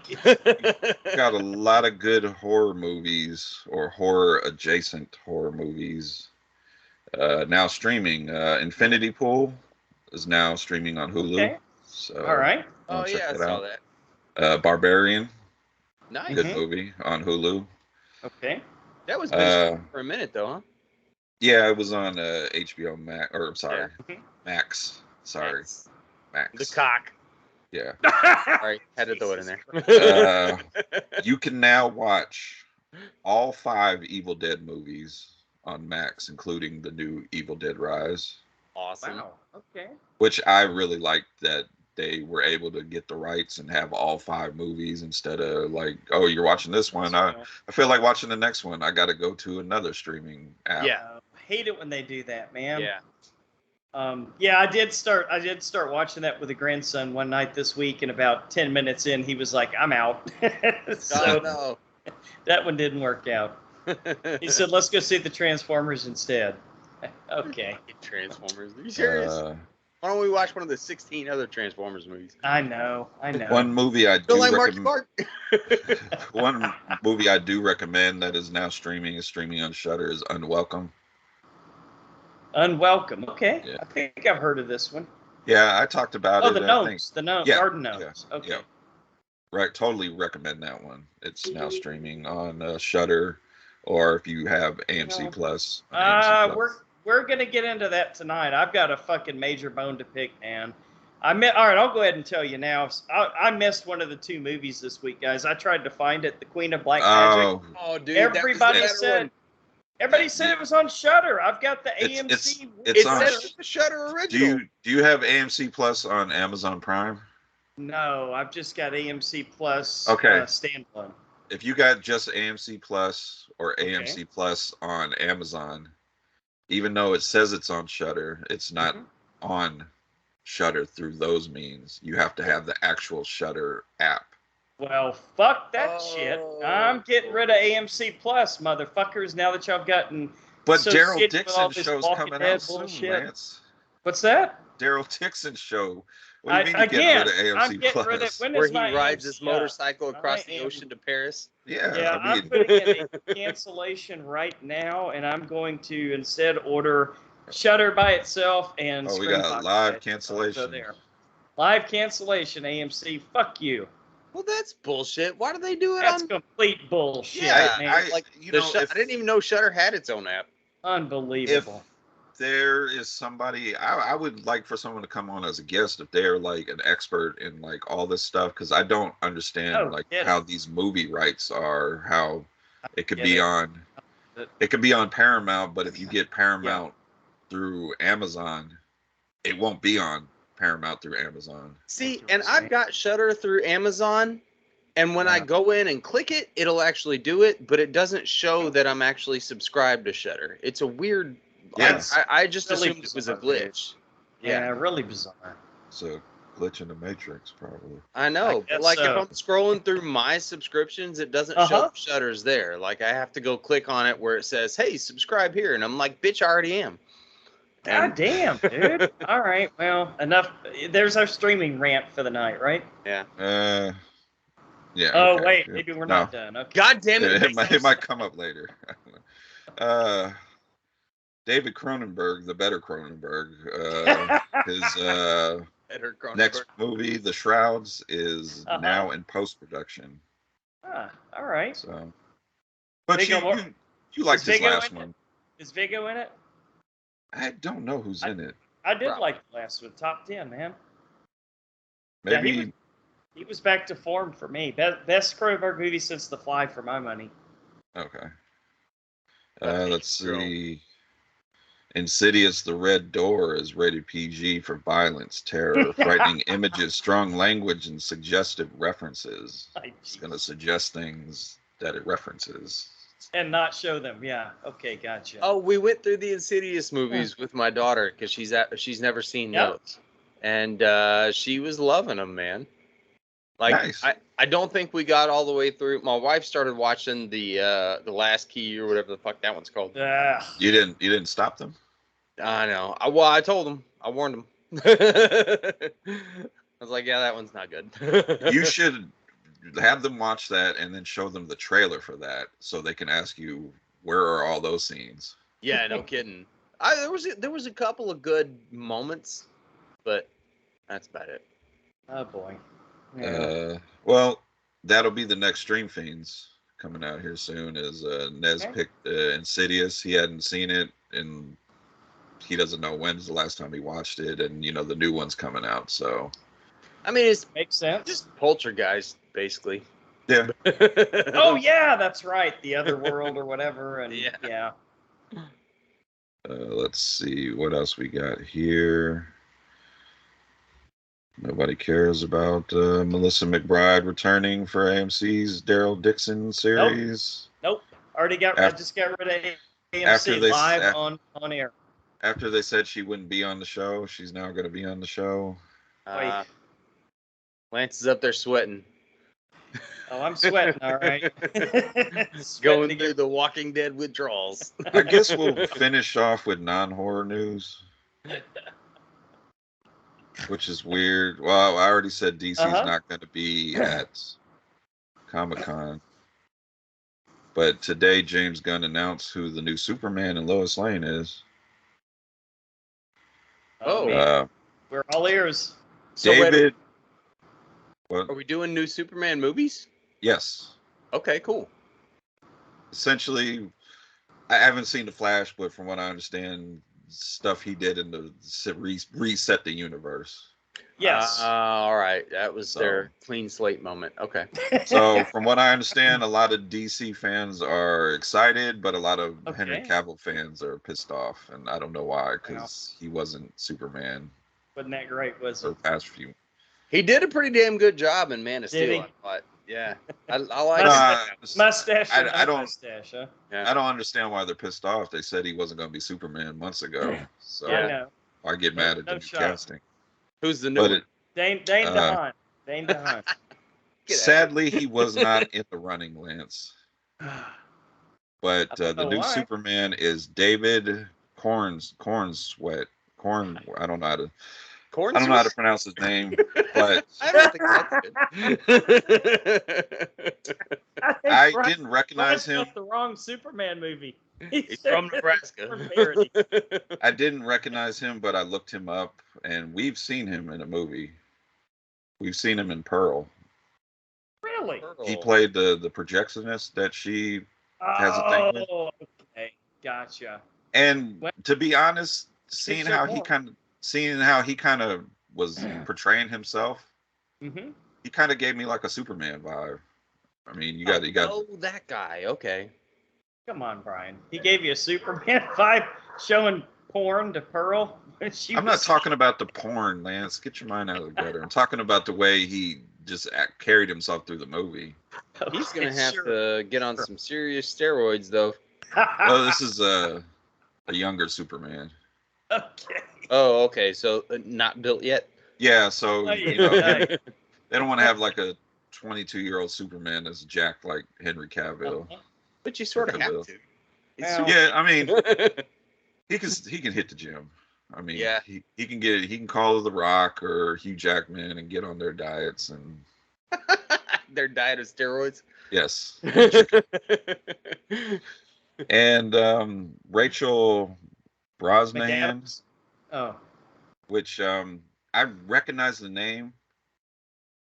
Got a lot of good horror movies or horror adjacent horror movies now streaming. Infinity Pool is now streaming on Hulu. Okay. So All right. Oh check yeah, I that saw out. that. Barbarian, Nice. good Mhm. movie on Hulu. Okay. That was been for a minute though, huh? Yeah, it was on HBO Max, or I'm sorry, Yeah. Max. Sorry, Nice. Max. The cock. Yeah. Sorry, had to throw it in Jesus there. You can now watch all 5 Evil Dead movies on Max, including the new Evil Dead Rise. Awesome. Wow. Okay. Which I really liked that they were able to get the rights and have all 5 movies instead of like, oh, you're watching this one. I feel like watching the next one. I got to go to another streaming app. Yeah. Hate it when they do that, man. Yeah. Yeah, I did start watching that with a grandson one night this week, and about 10 minutes in, he was like, "I'm out." So Oh that one didn't work out. He said, "Let's go see the Transformers instead." Okay. no. Transformers. Are you serious? Why don't we watch one of the 16 other Transformers movies? I know. One movie I Feel do like Marky recommend. Mark. One movie I do recommend that is now streaming on Shudder is Unwelcome. Unwelcome. Okay. Yeah. I think I've heard of this one. Yeah, I talked about Oh, it. the gnomes. The gnome. Yeah, Garden gnomes. yeah, Okay. yeah. Right, totally recommend that one. It's now streaming on Shudder, or if you have AMC Plus. We're gonna get into that tonight. I've got a fucking major bone to pick, man. All right, I'll go ahead and tell you now. I missed one of the 2 movies this week, guys. I tried to find it, The Queen of Black Magic. Oh, dude. Everybody said it was on Shudder. I've got the It's AMC. It on. says the Shudder original. Do you have AMC Plus on Amazon Prime? No, I've just got AMC Plus. Okay. Standalone. If you got just AMC Plus or AMC Plus on Amazon, even though it says it's on Shudder, it's not on Shudder through those means. You have to have the actual Shudder app. Well, fuck that shit. I'm getting rid of AMC Plus, motherfuckers. Now that y'all have gotten. But associated Daryl with all Dixon's this show's Walking coming Dead out soon, bullshit. Lance. What's that? Daryl Dixon's show. What do you mean you're getting rid of AMC I'm getting Plus? rid of when Where is he my rides AMC his motorcycle up? across the ocean to Paris. Yeah, I I'm mean, putting in a cancellation right now, and I'm going to instead order Shudder by itself and. we got Springbox live by itself. cancellation. So there, live cancellation. AMC, fuck you. Well, that's bullshit. Why do they do it That's on? complete bullshit. Yeah, man. like if, I didn't even know Shudder had its own app. Unbelievable. there is somebody I would like for someone to come on as a guest if they're like an expert in like all this stuff, because I don't understand how these movie rights are, how it could be on Paramount, but if you get Paramount through Amazon, it won't be on Paramount through Amazon. See, and I've got Shudder through Amazon, and when I go in and click it, it'll actually do it, but it doesn't show that I'm actually subscribed to Shudder. It's a weird. Yes. I just Really assumed it was a glitch. Yeah, really bizarre. It's a glitch in the Matrix, probably. I know, but like if I'm scrolling through my subscriptions, it doesn't show Shudder's there. Like I have to go click on it where it says, "Hey, subscribe here," and I'm like, "Bitch, I already am." God damn, dude. All right, well, enough. There's our streaming rant for the night, right? Yeah. Yeah. Oh okay. wait, maybe we're not done. Okay. God damn it! It might come up later. David Cronenberg, the better Cronenberg, his next movie, The Shrouds, is now in post-production. All right. So, but you liked his last one. Is Viggo in it? I don't know who's in it. I did Probably. like the last one, top 10, man. Maybe. Yeah, he was back to form for me. Best Cronenberg movie since The Fly for my money. Okay. That's Let's girl. see. Insidious: The Red Door is rated PG for violence, terror, frightening images, strong language, and suggestive references. It's going to suggest things that it references. And not show them. Yeah. Okay, gotcha. Oh, we went through the Insidious movies with my daughter because she's never seen Yep. those, and she was loving them, man. Like Nice. I don't think we got all the way through. My wife started watching the Last Key or whatever the fuck that one's called. You didn't stop them? I know. I told him. I warned him. I was like, yeah, that one's not good. You should have them watch that and then show them the trailer for that so they can ask you, where are all those scenes? Yeah, no kidding. There was a couple of good moments, but that's about it. Oh boy. Yeah. Well, that'll be the next Stream Fiends coming out here soon. Is Nez picked Insidious. He hadn't seen it, and he doesn't know when's the last time he watched it, and the new one's coming out. So, I mean, it Makes sense. just Poltergeist, basically. yeah. Oh yeah, that's right. The Other World or whatever, and yeah. Let's see what else we got here. Nobody cares about Melissa McBride returning for AMC's Daryl Dixon series. Nope. I just got rid of AMC live on air. After they said she wouldn't be on the show, she's now going to be on the show. Lance is up there sweating. Oh, I'm sweating, all right. Going through the Walking Dead withdrawals. I guess we'll finish off with non-horror news, which is weird. Well, I already said DC's not going to be at Comic-Con. But today, James Gunn announced who the new Superman and Lois Lane is. We're all ears. So David. Are we doing new Superman movies? Yes. Okay, cool. Essentially, I haven't seen The Flash, but from what I understand, stuff he did in the reset the universe. Yes. All right. That was their clean slate moment. Okay. So from what I understand, a lot of DC fans are excited, but a lot of Henry Cavill fans are pissed off, and I don't know why, because he wasn't Superman. Wasn't that great, was it? Past few. He did a pretty damn good job in Man of Steel, I thought. Yeah. I like mustache. I don't mustache, huh? I don't understand why they're pissed off. They said he wasn't going to be Superman months ago. So I know. why get mad at the new casting? Who's the new Dane DeHaan. Dane DeHaan. Sadly, he was not in the running, Lance. But the new Superman is David Cornsweet. I don't know how to. I don't know how to pronounce his name, but I don't think that's good. I didn't recognize him. The wrong Superman movie. He's from Nebraska. I didn't recognize him, but I looked him up, and we've seen him in a movie. We've seen him in Pearl. Really? He played the projectionist that she has a thing with. Oh, okay, gotcha. And to be honest, seeing how he kind of was portraying himself, he kind of gave me like a Superman vibe. I mean, you got. Oh, that guy. Okay. Come on, Brian. He gave you a Superman vibe showing porn to Pearl. I'm not talking about the porn, Lance. Get your mind out of the gutter. I'm talking about the way he just carried himself through the movie. He's gonna have to get on some serious steroids, though. Well, this is a younger Superman. Okay. Oh, okay. So not built yet. Yeah. So they don't want to have like a 22-year-old Superman that's jacked like Henry Cavill. But you sort of have to. Yeah, I mean, he can hit the gym. I mean, he can call The Rock or Hugh Jackman and get on their diets and their diet of steroids. Yes. And Rachel Brosnahan, which I recognize the name,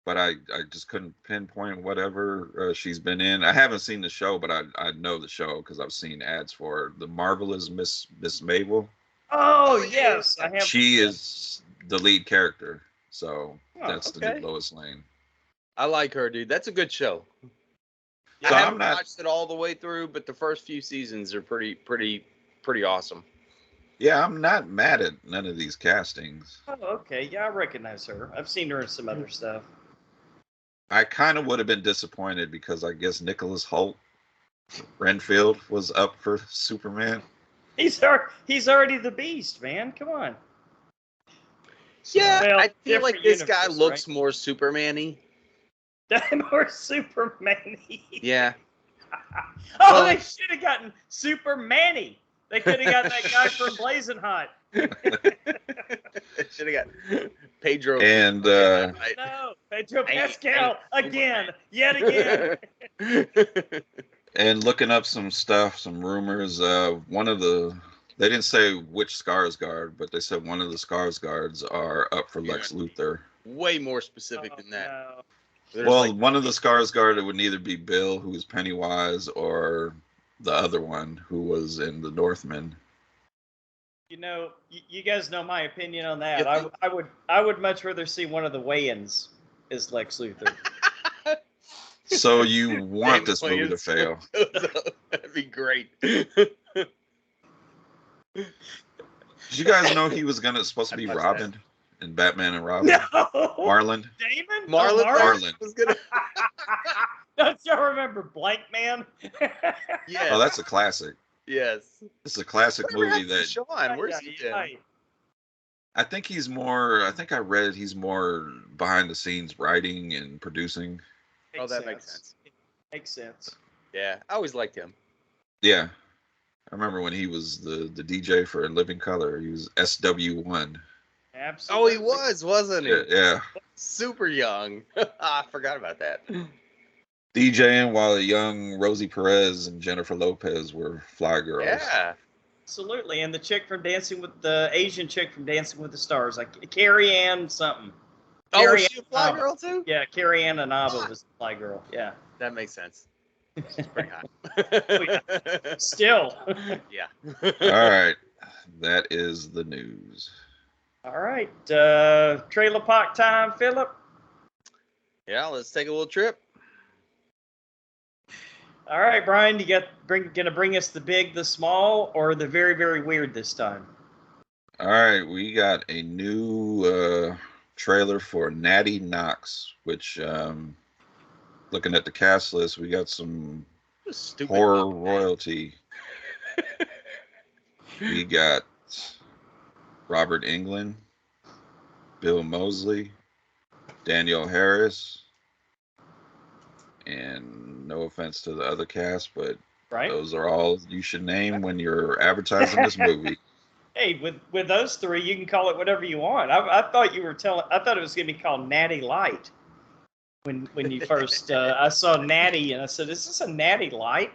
but I just couldn't pinpoint whatever she's been in. I haven't seen the show, but I know the show because I've seen ads for her. The Marvelous Miss Mabel. Oh, Oh, yeah. yes, I have. She is the lead character, so Oh, that's the okay. new Lois Lane. I like her, dude. That's a good show. So I I'm haven't not. watched it all the way through, but the first few seasons are pretty awesome. Yeah, I'm not mad at none of these castings. Oh, okay. Yeah, I recognize her. I've seen her in some other stuff. I kind of would have been disappointed because I guess Nicholas Hoult Renfield was up for Superman. He's already the Beast, man. Come on. So, Yeah, Well, I feel like different this guy universe, looks right? more Superman-y. More Superman. Yeah. Oh, Well, they should have gotten Superman-y. They could have got that guy from Blazing Hot. Should have got Pedro. and No, Pedro Pascal again, yet again. and looking up some stuff, some rumors. One of the they didn't say which Skarsgård, but they said one of the Skarsgårds are up for Lex Luthor. Way more specific than that. No. There's Well, like, one of the Skarsgård it would either be Bill, who is Pennywise, or the other one who was in The Northman. You know, you guys know my opinion on that. You think- I would much rather see one of the Wayans as Lex Luthor. So you want this movie to Williams. fail? That'd be great. Did you guys know he was supposed to be I watched Robin in Batman and Robin? No, Marlon. Damon. Marlon. Marlon. Was gonna. Don't y'all remember Blank Man? Yes. Oh, that's a classic. Yes. It's a classic Whatever movie happened to that Sean, where's he been? I think he's more. I think I read he's more behind the scenes writing and producing. Oh, that makes sense. Makes sense. Yeah, I always liked him. Yeah, I remember when he was the DJ for Living Color. He was SW1. Absolutely. Oh, he was, wasn't he? Yeah. Super young. I forgot about that. DJing while a young Rosie Perez and Jennifer Lopez were fly girls. Yeah. Absolutely. And the chick from Dancing with the Asian chick from Dancing with the Stars, like Carrie Ann something. Oh, Carrie was she a fly Ann girl too? Yeah, Carrie Ann Inaba was the fly girl. Yeah. That makes sense. She's pretty hot. Still. Yeah. All right, that is the news. All right. Trailer park time, Philip. Yeah, let's take a little trip. All right, Brian, you gonna bring us the big, the small, or the very, very weird this time? All right, we got a new trailer for Natty Knox, which looking at the cast list, we got some Stupid horror royalty. We got Robert Englund, Bill Moseley, Danielle Harris, and no offense to the other cast, but Right. those are all you should name when you're advertising this movie. Hey, with those three, you can call it whatever you want. I thought you were I thought it was gonna be called Natty Light. When you first, I saw Natty and I said, "Is this a Natty Light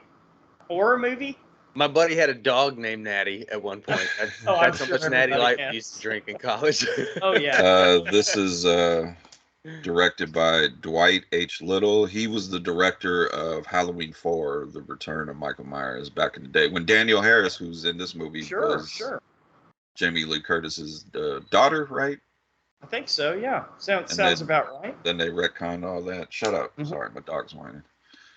horror movie?" My buddy had a dog named Natty at one point. That's, Oh, I'm that's how sure much Natty everybody Light has. we used to drink in college. Oh yeah. This is directed by Dwight H. Little. He was the director of Halloween 4, The Return of Michael Myers, back in the day when Danielle Harris, who's in this movie, Sure, was sure. Jamie Lee Curtis's daughter, right? I think so. Yeah. Sounds then- about right. Then they retconned all that. Shut up. Mhm. Sorry, my dog's whining.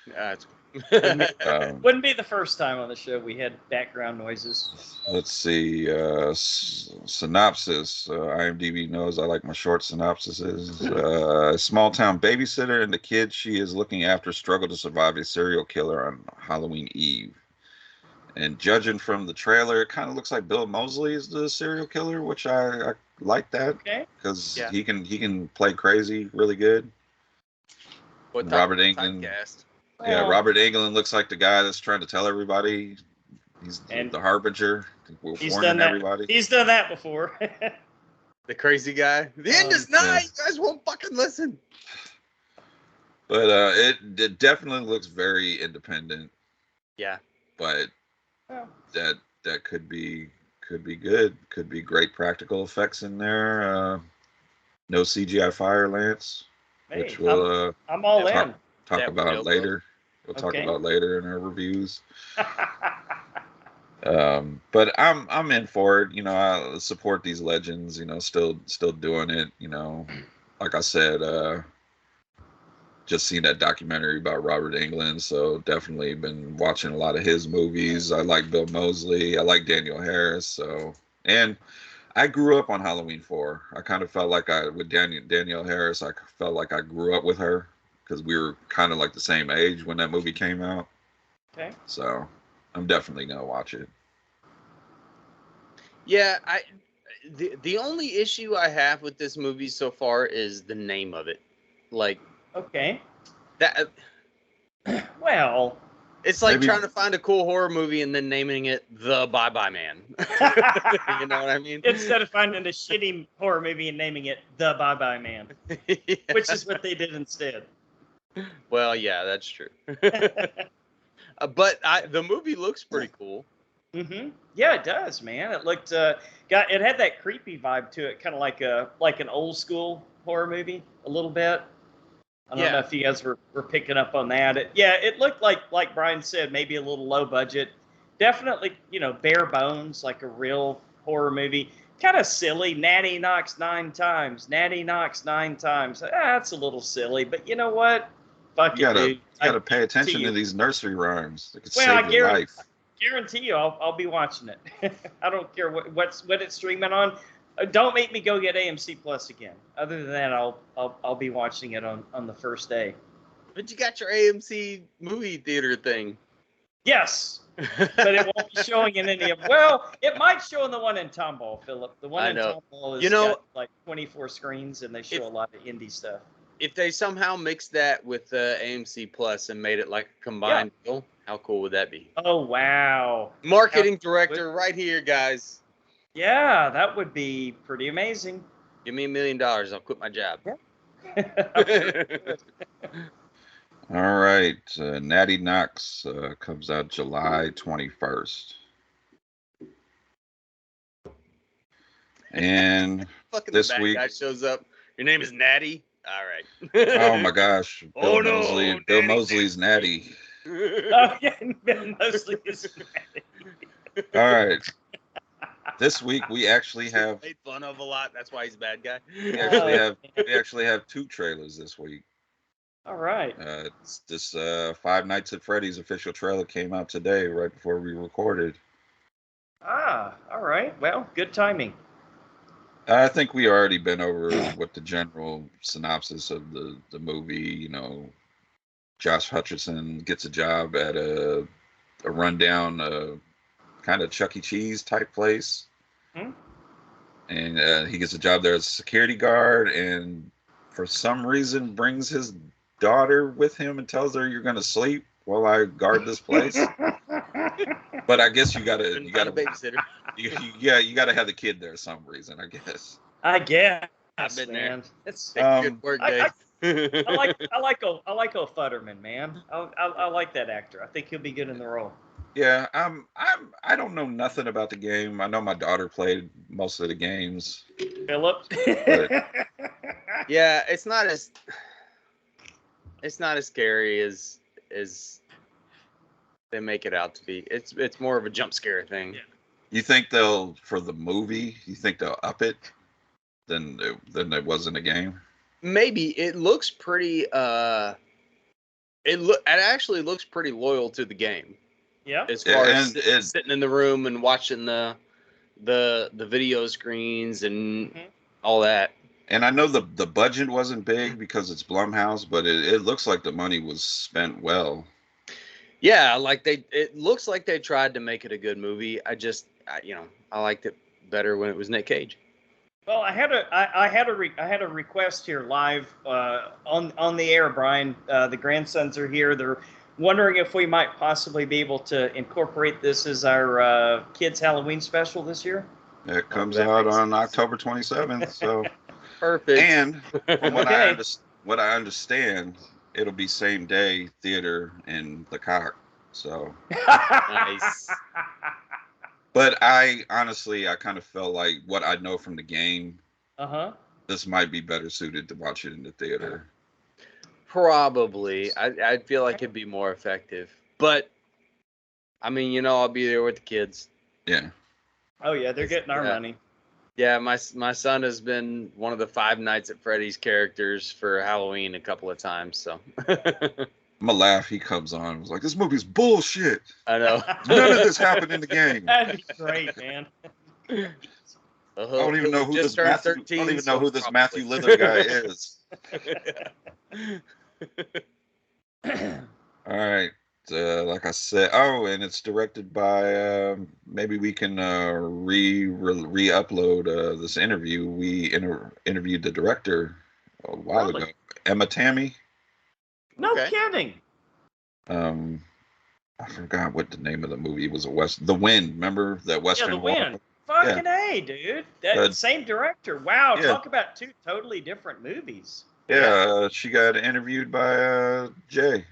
That's Wouldn't be the first time on the show we had background noises. Let's see. Synopsis. IMDb knows I like my short synopsises. Small town babysitter and the kids she is looking after struggle to survive a serial killer on Halloween Eve. And judging from the trailer, it kind of looks like Bill Moseley is the serial killer, which I like that Okay. because Yeah. he can play crazy really good. what Robert type- Englund. typecast? Yeah, Well, Robert Englund looks like the guy that's trying to tell everybody. He's And the harbinger. We're he's warning done that. everybody. He's done that before. The crazy guy. The end is nigh. yeah. You guys won't fucking listen. But it definitely looks very independent. Yeah. But Well, that could be good. Could be great practical effects in there. No CGI fire, Lance, hey, which we'll I'm all talk- in. talk That about will later. We'll talk Okay. about later in our reviews. But I'm in for it. You know, I support these legends. You know, still doing it. You know, like I said, just seen that documentary about Robert Englund, so definitely been watching a lot of his movies. I like Bill Moseley. I like Daniel Harris. So, and I grew up on Halloween 4. I kind of felt like with Danielle Harris, I felt like I grew up with her because we were kind of like the same age when that movie came out. Okay. So, I'm definitely gonna watch it. Yeah, the only issue I have with this movie so far is the name of it. Like Okay. that Well. it's like Maybe trying to find a cool horror movie and then naming it The Bye Bye Man. You know what I mean? Instead of finding a shitty horror movie and naming it The Bye Bye Man, Yeah. which is what they did instead. Well, yeah, that's true. But the movie looks pretty cool. Yeah, it does, man. It looked it had that creepy vibe to it, kind of like an old school horror movie a little bit. I don't know if you guys were picking up on that. It looked like Brian said, maybe a little low budget. Definitely, bare bones, like a real horror movie. Kind of silly. Natty knocks 9 times. Natty knocks 9 times. That's a little silly, but you know what? Fuck it, dude. you gotta pay attention to these nursery rhymes. It could save your life. Guarantee you, I'll be watching it. I don't care what it's streaming on. Don't make me go get AMC Plus again. Other than that, I'll be watching it on the first day. But you got your AMC movie theater thing. Yes, but it won't be showing in any of. Well, it might show in the one in Tomball, Philip. The one in Tomball is got like 24 screens, and they show a lot of indie stuff. If they somehow mixed that with AMC Plus and made it like a combined deal, how cool would that be? Oh wow! Marketing director right here, guys. Yeah, that would be pretty amazing. Give me $1 million, I'll quit my job. All right, Natty Knox comes out July 21st. And this week, guy shows up. Your name is Natty. All right. Oh my gosh! Bill Moseley's Natty. Oh yeah, Bill Moseley is Natty. All right. This week we actually have made fun of a lot. That's why he's a bad guy. We actually have 2 trailers this week. All right. This Five Nights at Freddy's official trailer came out today, right before we recorded. All right. Well, good timing. I think we already been over what the general synopsis of the movie. You know, Josh Hutcherson gets a job at a rundown kind of Chuck E. Cheese type place. And he gets a job there as a security guard, and for some reason brings his daughter with him and tells her, "You're gonna sleep while I guard this place." But I guess you gotta babysitter. You gotta have the kid there for some reason, I guess. I guess. I've been man. there. It's a good work day. I like Futterman, man. I like that actor. I think he'll be good in the role. Yeah, I don't know nothing about the game. I know my daughter played most of the games. Philip. Yeah, it's not as scary as they make it out to be. It's more of a jump scare thing. Yeah. You think for the movie, you think they'll up it than it was in the game? Maybe. It looks pretty it actually looks pretty loyal to the game. Yeah. As far as sitting in the room and watching the video screens and all that. And I know the budget wasn't big because it's Blumhouse, but it looks like the money was spent well. Yeah, like it looks like they tried to make it a good movie. I liked it better when it was Nick Cage. Well, I had a request here live on the air, Brian. The grandsons are here. They're wondering if we might possibly be able to incorporate this as our kids' Halloween special this year. It comes out on October 27th, so perfect. And from what I understand, it'll be same day theater in the Cock. So nice. But I kind of felt like what I know from the game. This might be better suited to watch it in the theater. Probably. I feel like it'd be more effective. But I mean, I'll be there with the kids. Yeah. Oh yeah, they're getting our Yeah. money. Yeah, my son has been one of the Five Nights at Freddy's characters for Halloween a couple of times. So I'm gonna laugh. He comes on and was like, "This movie's bullshit. I know. None of this happened in the game. That'd be great, man. I don't even know who Just this turned Matthew. 13, I don't even know so who this probably. Matthew Lillard guy is." All right. Like I said, and it's directed by. Maybe we can re-upload this interview. We interviewed the director a while Really? ago, Emma Tammy. No Okay. kidding. I forgot what the name of the movie was. The Wind. Remember that Western? Yeah, The Wind. war? Fucking A, dude. That same director. Wow, Yeah. talk about two totally different movies. Yeah, she got interviewed by Jay.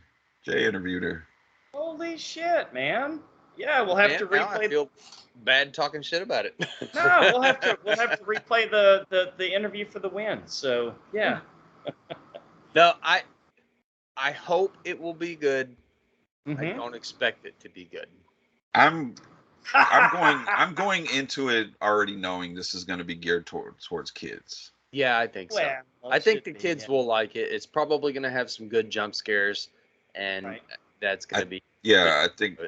Jay interviewed her. Holy shit, man. Yeah, we'll have to Now I replay. feel bad talking shit about it. No, we'll have to replay the interview for The Wind. So yeah. No, I hope it will be good. I Mhm. don't expect it to be good. I'm going into it already knowing this is going to be geared towards kids. Yeah, I think so. Well, I it think should the be, kids yeah. will like it. It's probably going to have some good jump scares, and Right. that's going to be. Yeah, I think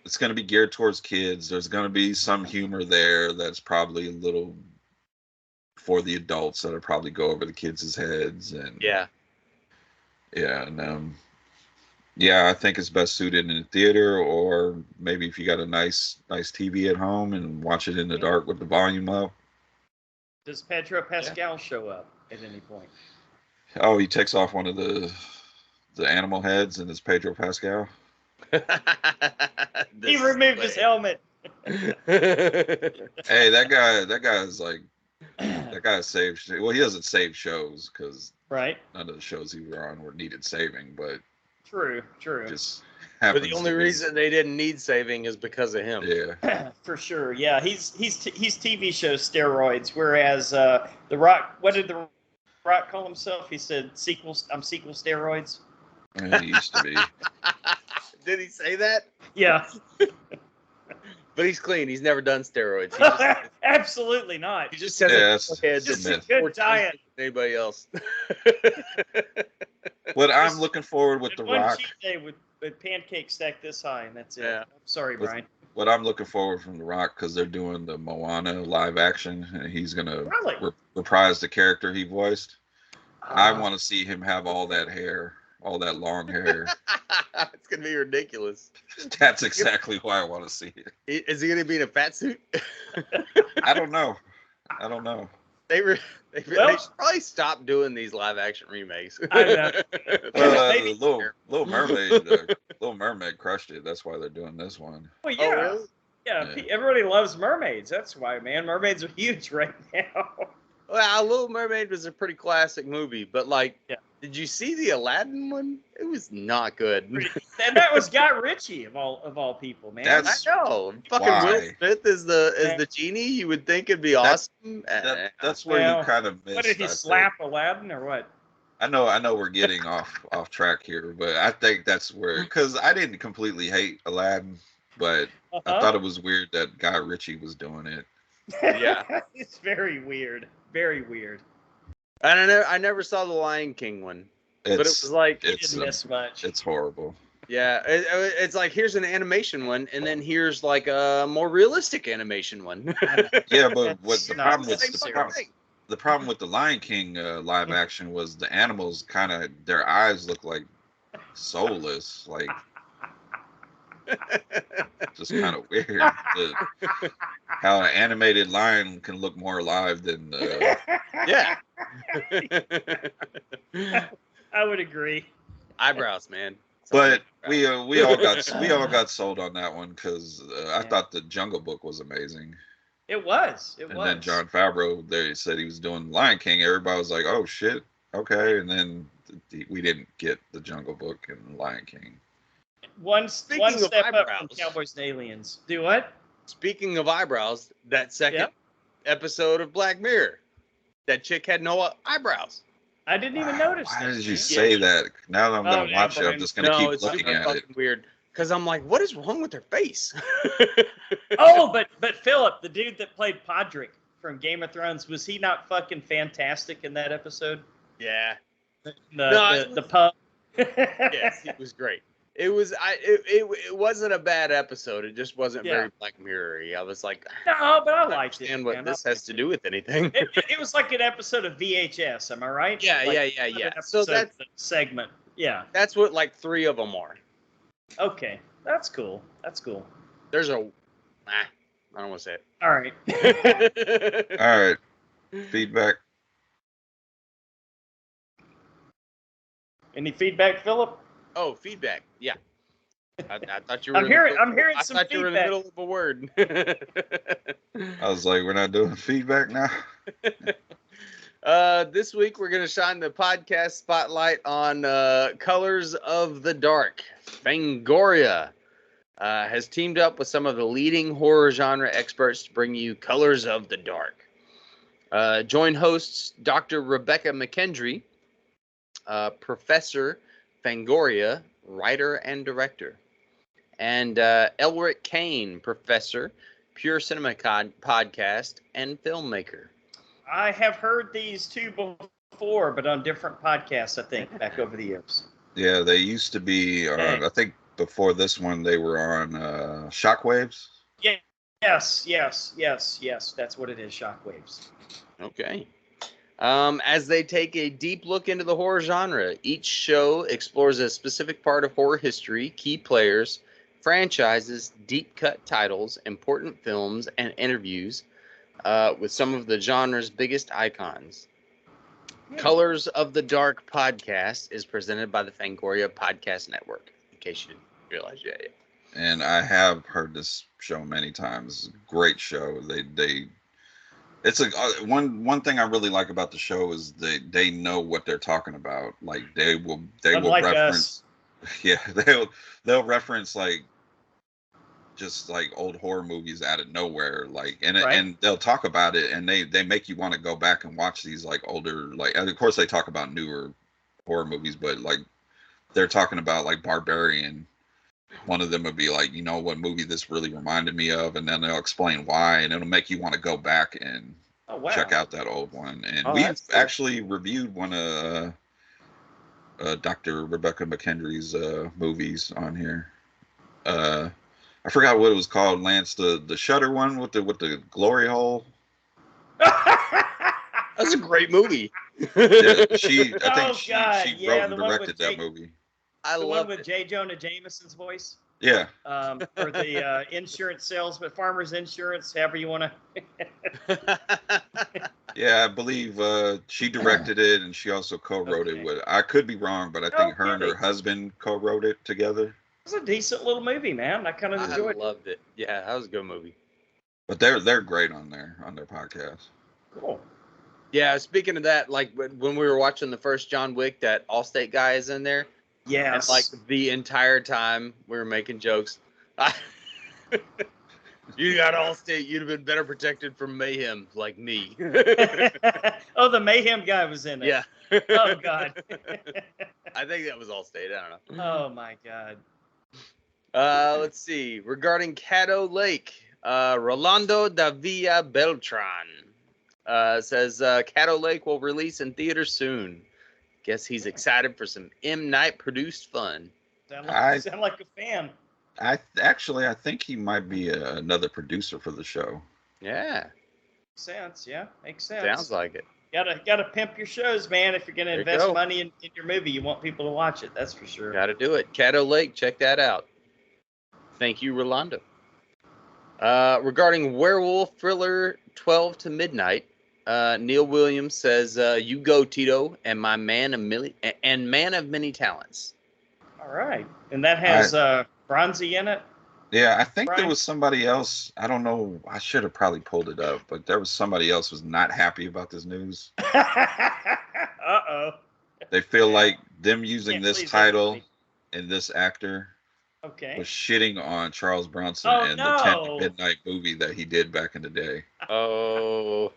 it's going to be geared towards kids. There's going to be some humor there that's probably a little for the adults that'll probably go over the kids' heads. And Yeah. And I think it's best suited in a theater, or maybe if you got a nice TV at home and watch it in the dark with the volume up. Does Pedro Pascal show up at any point? Oh, he takes off one of the animal heads, and it's Pedro Pascal. He removed his helmet. Hey, that guy saved. Well, he doesn't save shows because Right. none of the shows he was on were needed saving, but True. just But happens. the only to be- reason they didn't need saving is because of him. Yeah. For sure. Yeah, he's TV show steroids, whereas The Rock. What did The Rock call himself? He said sequels. I'm sequel steroids. He used to be. Did he say that? Yeah. But he's clean. He's never done steroids. He just, Absolutely not. he just has Yeah, a it's head Just a a myth. good diet. than anybody else. What I'm looking forward with And The one Rock. cheat day with pancakes stacked this high, and that's it. Yeah. I'm sorry, With- Brian. What I'm looking forward from The Rock, because they're doing the Moana live action, and he's gonna Really? reprise the character he voiced. I Uh, want to see him have all that hair, all that long hair. It's gonna be ridiculous. That's exactly why I want to see it. Is he gonna be in a fat suit? I don't know. They Well- should probably stop doing these live action remakes. I know. Well, Maybe- Little Mermaid crushed it. That's why they're doing this one. Well, Oh, yeah. really? Yeah, Yeah. everybody loves mermaids. That's why, man. Mermaids are huge right now. Well, Little Mermaid was a pretty classic movie, but Yeah. did you see the Aladdin one? It was not good. And that was Guy Ritchie of all people, man. That's- I know. Fucking Why? Will Smith is the genie. You would think it'd be awesome. That's where Well, you kind of missed. what did he I think. slap Aladdin or what? I know we're getting off track here, but I think that's where, because I didn't completely hate Aladdin, but I thought it was weird that Guy Ritchie was doing it. Yeah. It's very weird. Very weird. And I never saw the Lion King one, but it was like, He It's didn't miss much. it's horrible. yeah, it's like here's an animation one, and then here's like a more realistic animation one. Yeah, but what That's the not problem with necessary. the problem with the Lion King live action was the animals kind of, their eyes look like soulless, like just kind of weird. How an animated lion can look more alive than Yeah. I would agree. Eyebrows, man. but we all got sold on that one because I thought the Jungle Book was amazing. It was. And then John Favreau, they said he was doing Lion King. Everybody was like, "Oh shit, okay." And then we didn't get the Jungle Book and Lion King. one Speaking one of step up from eyebrows. Cowboys and Aliens. Do what? Speaking of eyebrows, that second Yep. episode of Black Mirror, that chick had no eyebrows. I didn't even notice. Why that, did you man. say that? Now that I'm Oh, gonna yeah, watch it, I'm Brian. just gonna keep it's looking super at it. fucking weird. Because I'm like, what is wrong with her face? Oh, but Philip, the dude that played Podrick from Game of Thrones, was he not fucking fantastic in that episode? Yeah. The pub. Yes, he was great. It wasn't a bad episode. It just wasn't very Black Mirror-y. I was like, no, but I liked it. Understand what this has to do with anything? It was like an episode of VHS. Am I right? Yeah, like, yeah. So that's the segment. Yeah. That's what like 3 of them are. Okay, that's cool. That's cool. There's I don't want to say it. All right. All right. Feedback. Any feedback, Philip? Oh, feedback. Yeah. I thought you were. I'm hearing some feedback. You were in the middle of a word. I was like, we're not doing feedback now. This week we're gonna shine the podcast spotlight on Colors of the Dark. Fangoria has teamed up with some of the leading horror genre experts to bring you Colors of the Dark. Join hosts Dr. Rebecca McKendry, Professor Fangoria, writer and director, and Elric Kane, Professor, Pure Cinema podcast and filmmaker. I have heard these two before, but on different podcasts, I think, back over the years. Yeah, they used to be on, I think before this one, they were on Shockwaves. Yeah. Yes. That's what it is, Shockwaves. Okay. As they take a deep look into the horror genre, each show explores a specific part of horror history, key players, franchises, deep-cut titles, important films, and interviews with some of the genre's biggest icons. Colors of the Dark podcast is presented by the Fangoria Podcast Network, in case you didn't realize yet. And I have heard this show many times. Great show. It's one thing I really like about the show is they know what they're talking about. Like they will reference. Us. Yeah, they'll reference like just like old horror movies out of nowhere, like and they'll talk about it, and they make you want to go back and watch these like older, like, and of course they talk about newer horror movies, but like they're talking about like Barbarian. One of them would be like, you know what movie this really reminded me of, and then they'll explain why, and it'll make you want to go back and check out that old one. And we've actually reviewed one of Dr. Rebecca McKendry's movies on here. I forgot what it was called, Lance. The Shutter one with the glory hole. That's a great movie. Yeah, I think she wrote and directed that movie. I love with J. Jonah Jameson's voice. Yeah. For the insurance salesman, farmers insurance, however you want to. Yeah, I believe she directed it, and she also co-wrote it with. I could be wrong, but I think her and her husband co-wrote it together. It was a decent little movie, man. I kind of enjoyed it. I loved it. Yeah, that was a good movie. But they're great on their podcast. Cool. Yeah, speaking of that, like when we were watching the first John Wick, that Allstate guy is in there. Yes. And like the entire time we were making jokes. You got Allstate, you'd have been better protected from mayhem like me. Oh, the mayhem guy was in it. Yeah. Oh God. I think that was Allstate. I don't know. Oh my God. Let's see. Regarding Caddo Lake, Rolando Davia Beltran says Caddo Lake will release in theaters soon. Guess he's excited for some M. Night produced fun. Sound like a fan. I think he might be another producer for the show. Yeah. Makes sense. Yeah, makes sense. Sounds like it. Gotta pimp your shows, man. If you're gonna invest money in your movie, you want people to watch it. That's for sure. Gotta do it. Caddo Lake, check that out. Thank you, Rolando. Regarding werewolf thriller 12 to Midnight, Neil Williams says, "You go, Tito, and my man of many talents." All right, and that has Bronzy in it. Yeah, I think there was somebody else. I don't know. I should have probably pulled it up, but there was somebody else who was not happy about this news. Uh-oh. They feel like them using this title and this actor was shitting on Charles Bronson and the 10 to Midnight movie that he did back in the day. Oh.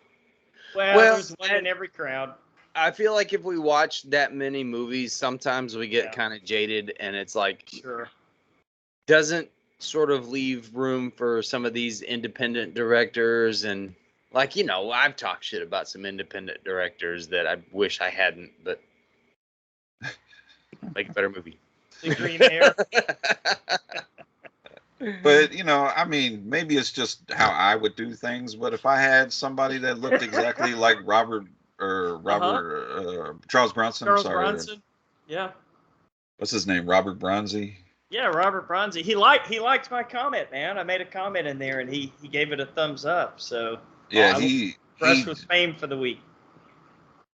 Well, there's one in every crowd. I feel like if we watch that many movies, sometimes we get kind of jaded, and it's like, sure. doesn't sort of leave room for some of these independent directors. And like, I've talked shit about some independent directors that I wish I hadn't, but make a better movie. The green hair. But I mean, maybe it's just how I would do things. But if I had somebody that looked exactly like Charles Bronson, Charles sorry, Bronson. Yeah. What's his name? Robert Bronzy. Yeah, Robert Bronzy. He liked my comment, man. I made a comment in there, and he gave it a thumbs up. So Yeah, he impressed with fame for the week.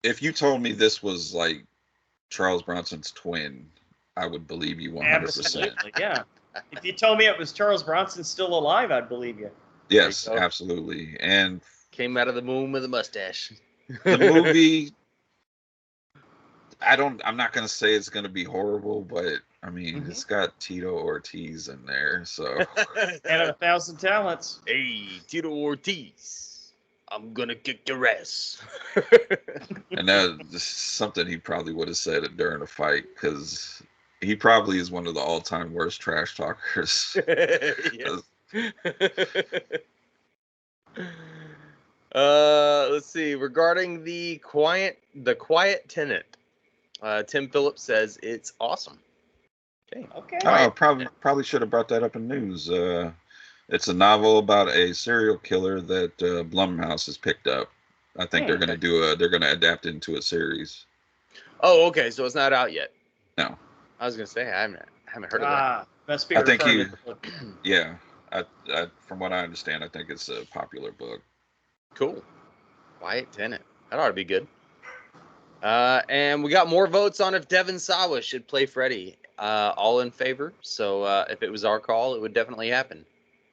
If you told me this was like Charles Bronson's twin, I would believe you 100%. Absolutely, yeah. If you told me it was Charles Bronson still alive, I'd believe you. Yes, absolutely. And came out of the moon with a mustache. The movie, I'm not going to say it's going to be horrible, but I mean, It's got Tito Ortiz in there, so. And 1,000 talents. Hey, Tito Ortiz, I'm going to kick your ass. And that's something he probably would have said during a fight, because he probably is one of the all-time worst trash talkers. Let's see. Regarding the quiet tenant, Tim Phillips says it's awesome. Okay. Oh, probably should have brought that up in news. It's a novel about a serial killer that Blumhouse has picked up. I think they're going to adapt into a series. Oh, okay. So it's not out yet. No. I was going to say I haven't heard of that. Must be. I think yeah. From what I understand, I think it's a popular book. Cool. Quiet Tenant. That ought to be good. And we got more votes on if Devin Sawa should play Freddy. All in favor. So if it was our call, it would definitely happen.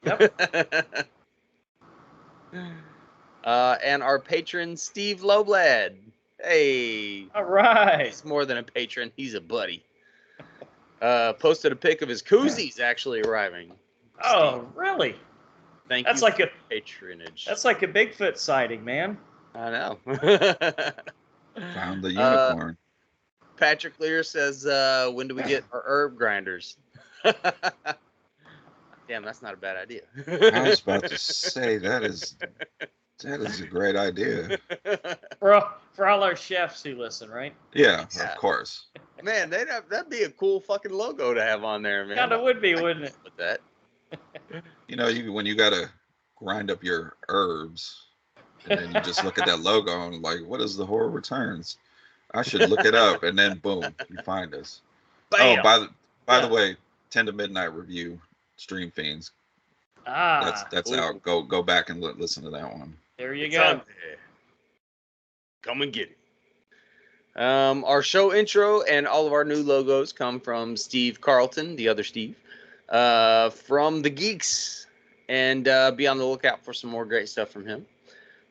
Yep. And our patron, Steve Lowblad. Hey. All right. He's more than a patron. He's a buddy. Posted a pic of his koozies actually arriving. Oh, Steve. really? Thank that's you like for patronage. That's like a Bigfoot sighting, man. I know. Found the unicorn. Patrick Lear says, when do we get our herb grinders? Damn, that's not a bad idea. I was about to say that is a great idea. For all our chefs who listen, right? Yeah, of course. Man, that'd be a cool fucking logo to have on there, man. Kind of would be, wouldn't it? With that. When you gotta grind up your herbs, and then you just look at that logo and like, what is the horror returns? I should look it up, and then boom, you find us. Bam. Oh, by the way, 10 to Midnight review, Stream Fiends. That's out. Go back and listen to that one. There you go. Come and get it. Our show intro and all of our new logos come from Steve Carlton, the other Steve, from The Geeks, and be on the lookout for some more great stuff from him.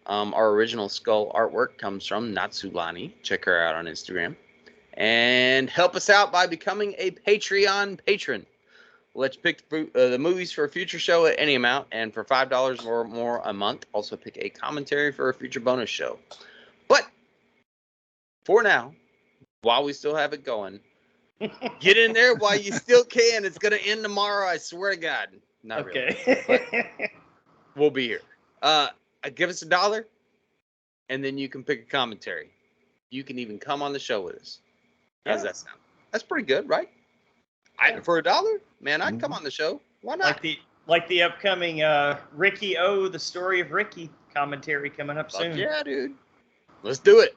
Our original skull artwork comes from Natsulani. Check her out on Instagram. And help us out by becoming a Patreon patron. We'll let you pick the movies for a future show at any amount, and for $5 or more a month, also pick a commentary for a future bonus show. But for now, while we still have it going, get in there while you still can. It's going to end tomorrow, I swear to God. Not really. But we'll be here. Give us $1, and then you can pick a commentary. You can even come on the show with us. How does that sound? That's pretty good, right? For $1, man, I'd come on the show. Why not? Like the upcoming Ricky O, the story of Ricky commentary coming up soon. Yeah, dude. Let's do it.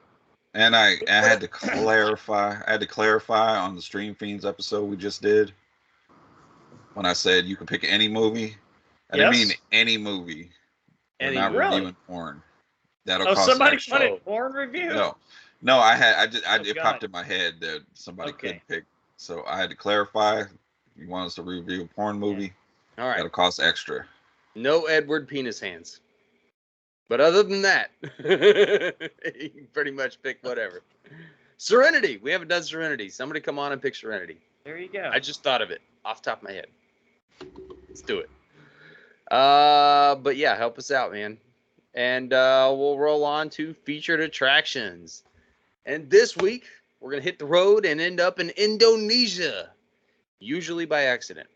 And I had to clarify. I had to clarify on the Stream Fiends episode we just did. When I said you can pick any movie, I didn't mean any movie. We're not reviewing porn. That'll cost somebody extra. wanted porn review? No, it popped in my head that somebody could pick. So I had to clarify. You want us to review a porn movie? Yeah. All right. That'll cost extra. No Edward penis hands. But other than that, you can pretty much pick whatever. Serenity. We haven't done Serenity. Somebody come on and pick Serenity. There you go. I just thought of it off the top of my head. Let's do it. But yeah, help us out, man. And we'll roll on to featured attractions. And this week, we're going to hit the road and end up in Indonesia, usually by accident.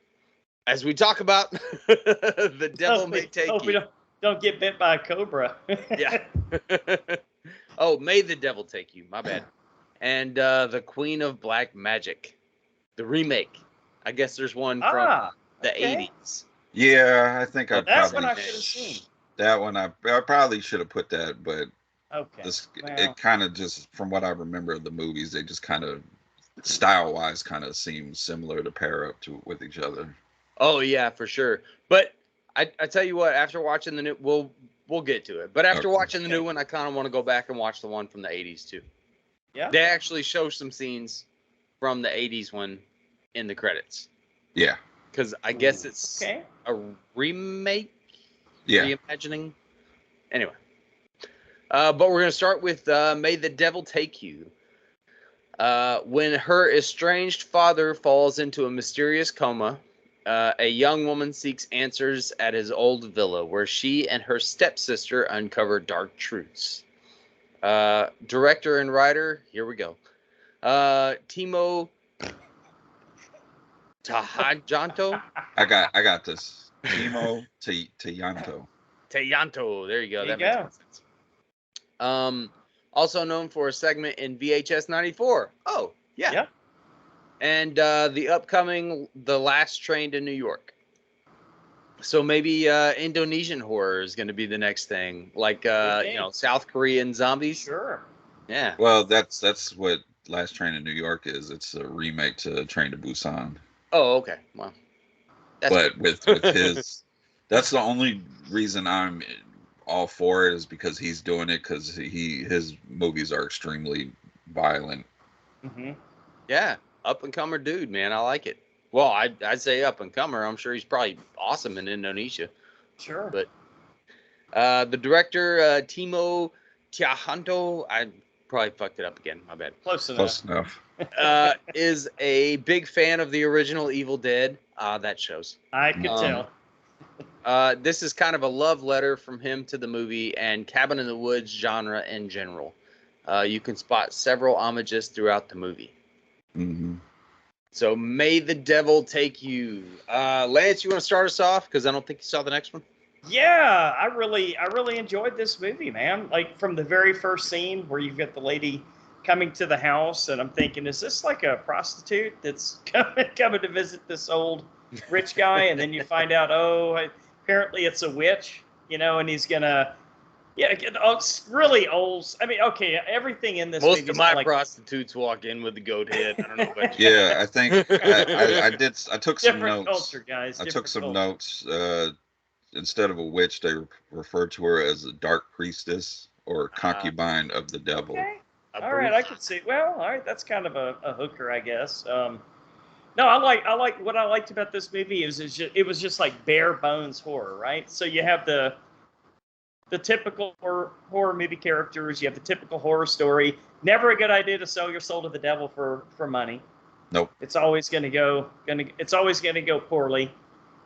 As we talk about, the devil may take hope we you. don't get bit by a cobra. Yeah. Oh, may the devil take you. My bad. And the Queen of Black Magic, the remake. I guess there's one from the okay. 80s. Yeah, I think I Well, That's probably what I should have seen. that one. I probably should have put that, but Okay. Well, it kind of just from what I remember of the movies, they just kind of style wise kind of seem similar to pair up to with each other. Oh yeah, for sure. But I tell you what, after watching the new, we'll get to it. But after Okay. watching the new one, I kind of want to go back and watch the one from the 80s too. yeah. They actually show some scenes from the 80s one in the credits. Yeah. Because I guess it's Okay. a remake, Yeah. reimagining. Anyway, but we're gonna start with "May the Devil Take You." When her estranged father falls into a mysterious coma, a young woman seeks answers at his old villa, where she and her stepsister uncover dark truths. Director and writer, here we go. Timo Tahajanto. I got this. Timo Tayanto. Tayanto. There you go. There That you makes go. more sense. Also known for a segment in VHS 94. Oh, yeah. Yeah. And the upcoming The Last Train to New York. So maybe Indonesian horror is going to be the next thing, like South Korean zombies. Sure. Yeah. Well, that's what Last Train to New York is. It's a remake to Train to Busan. Oh, okay. Well, But with his, that's the only reason I'm all for it is because he's doing it because his movies are extremely violent. Mm-hmm. Yeah, up and comer dude, man. I like it. Well, I'd say up and comer. I'm sure he's probably awesome in Indonesia. Sure. But the director Timo Tjahanto, I probably fucked it up again. My bad. Close enough. Close enough. Is a big fan of the original Evil Dead. That shows. I could tell. This is kind of a love letter from him to the movie and Cabin in the Woods genre in general. You can spot several homages throughout the movie. Mm-hmm. So may the devil take you. Lance, you want to start us off? Because I don't think you saw the next one. Yeah, I really enjoyed this movie, man. Like from the very first scene where you've got the lady coming to the house, and I'm thinking, is this like a prostitute that's coming to visit this old rich guy? And then you find out, apparently it's a witch, and he's gonna, it's really old. I mean, okay, everything in this Most movie of my like prostitutes walk in with the goat head. I don't know about you. Yeah, I think I took some different notes. culture, guys. I different took some culture. notes. Instead of a witch, they referred to her as a dark priestess or concubine of the devil. Okay. All right, I could see. Well, all right, that's kind of a hooker, I guess. No, I like what I liked about this movie is it was just like bare bones horror, right? So you have the typical horror movie characters, you have the typical horror story. Never a good idea to sell your soul to the devil for money. Nope. It's always gonna go poorly.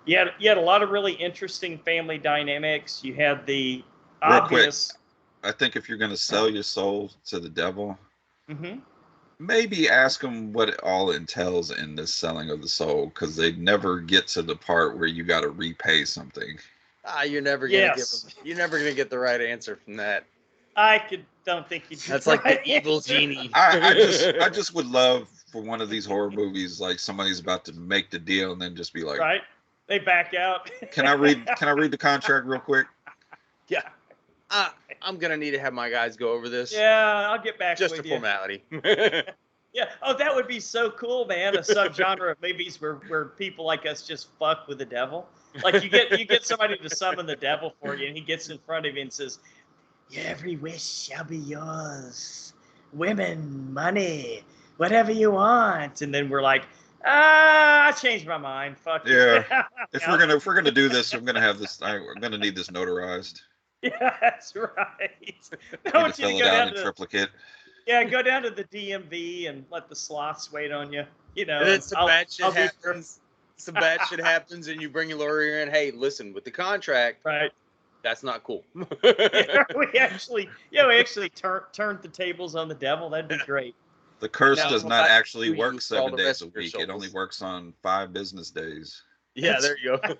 You had a lot of really interesting family dynamics. You had the obvious. Real quick, I think if you're going to sell your soul to the devil, Mm-hmm. maybe ask them what it all entails in this selling of the soul, because they never get to the part where you got to repay something. You're never gonna you're never gonna get the right answer from that. Don't think you. That's like the evil genie. I just would love for one of these horror movies, like somebody's about to make the deal and then just be like, right. They back out. Can I read the contract real quick? Yeah. I'm gonna need to have my guys go over this. Yeah, I'll get back just with a you. formality. Yeah. Oh, that would be so cool, man. A subgenre of movies where people like us just fuck with the devil. Like you get somebody to summon the devil for you, and he gets in front of you and says, "Your every wish shall be yours. Women, money, whatever you want." And then we're like, I changed my mind. Fuck Yeah. it. If we're gonna do this, I'm gonna need this notarized. Yeah, that's right. I Need want to you to fill go it out down in to triplicate. go down to the DMV and let the sloths wait on you. And then some bad shit I'll be happens. Some bad shit happens, and you bring your lawyer in. Hey, listen, with the contract, right. that's not cool. we actually turned the tables on the devil. That'd be great. The curse Now, does not actually you work install 7 the days rest a of your week. It only souls. works on 5 business days. Yeah, there you go.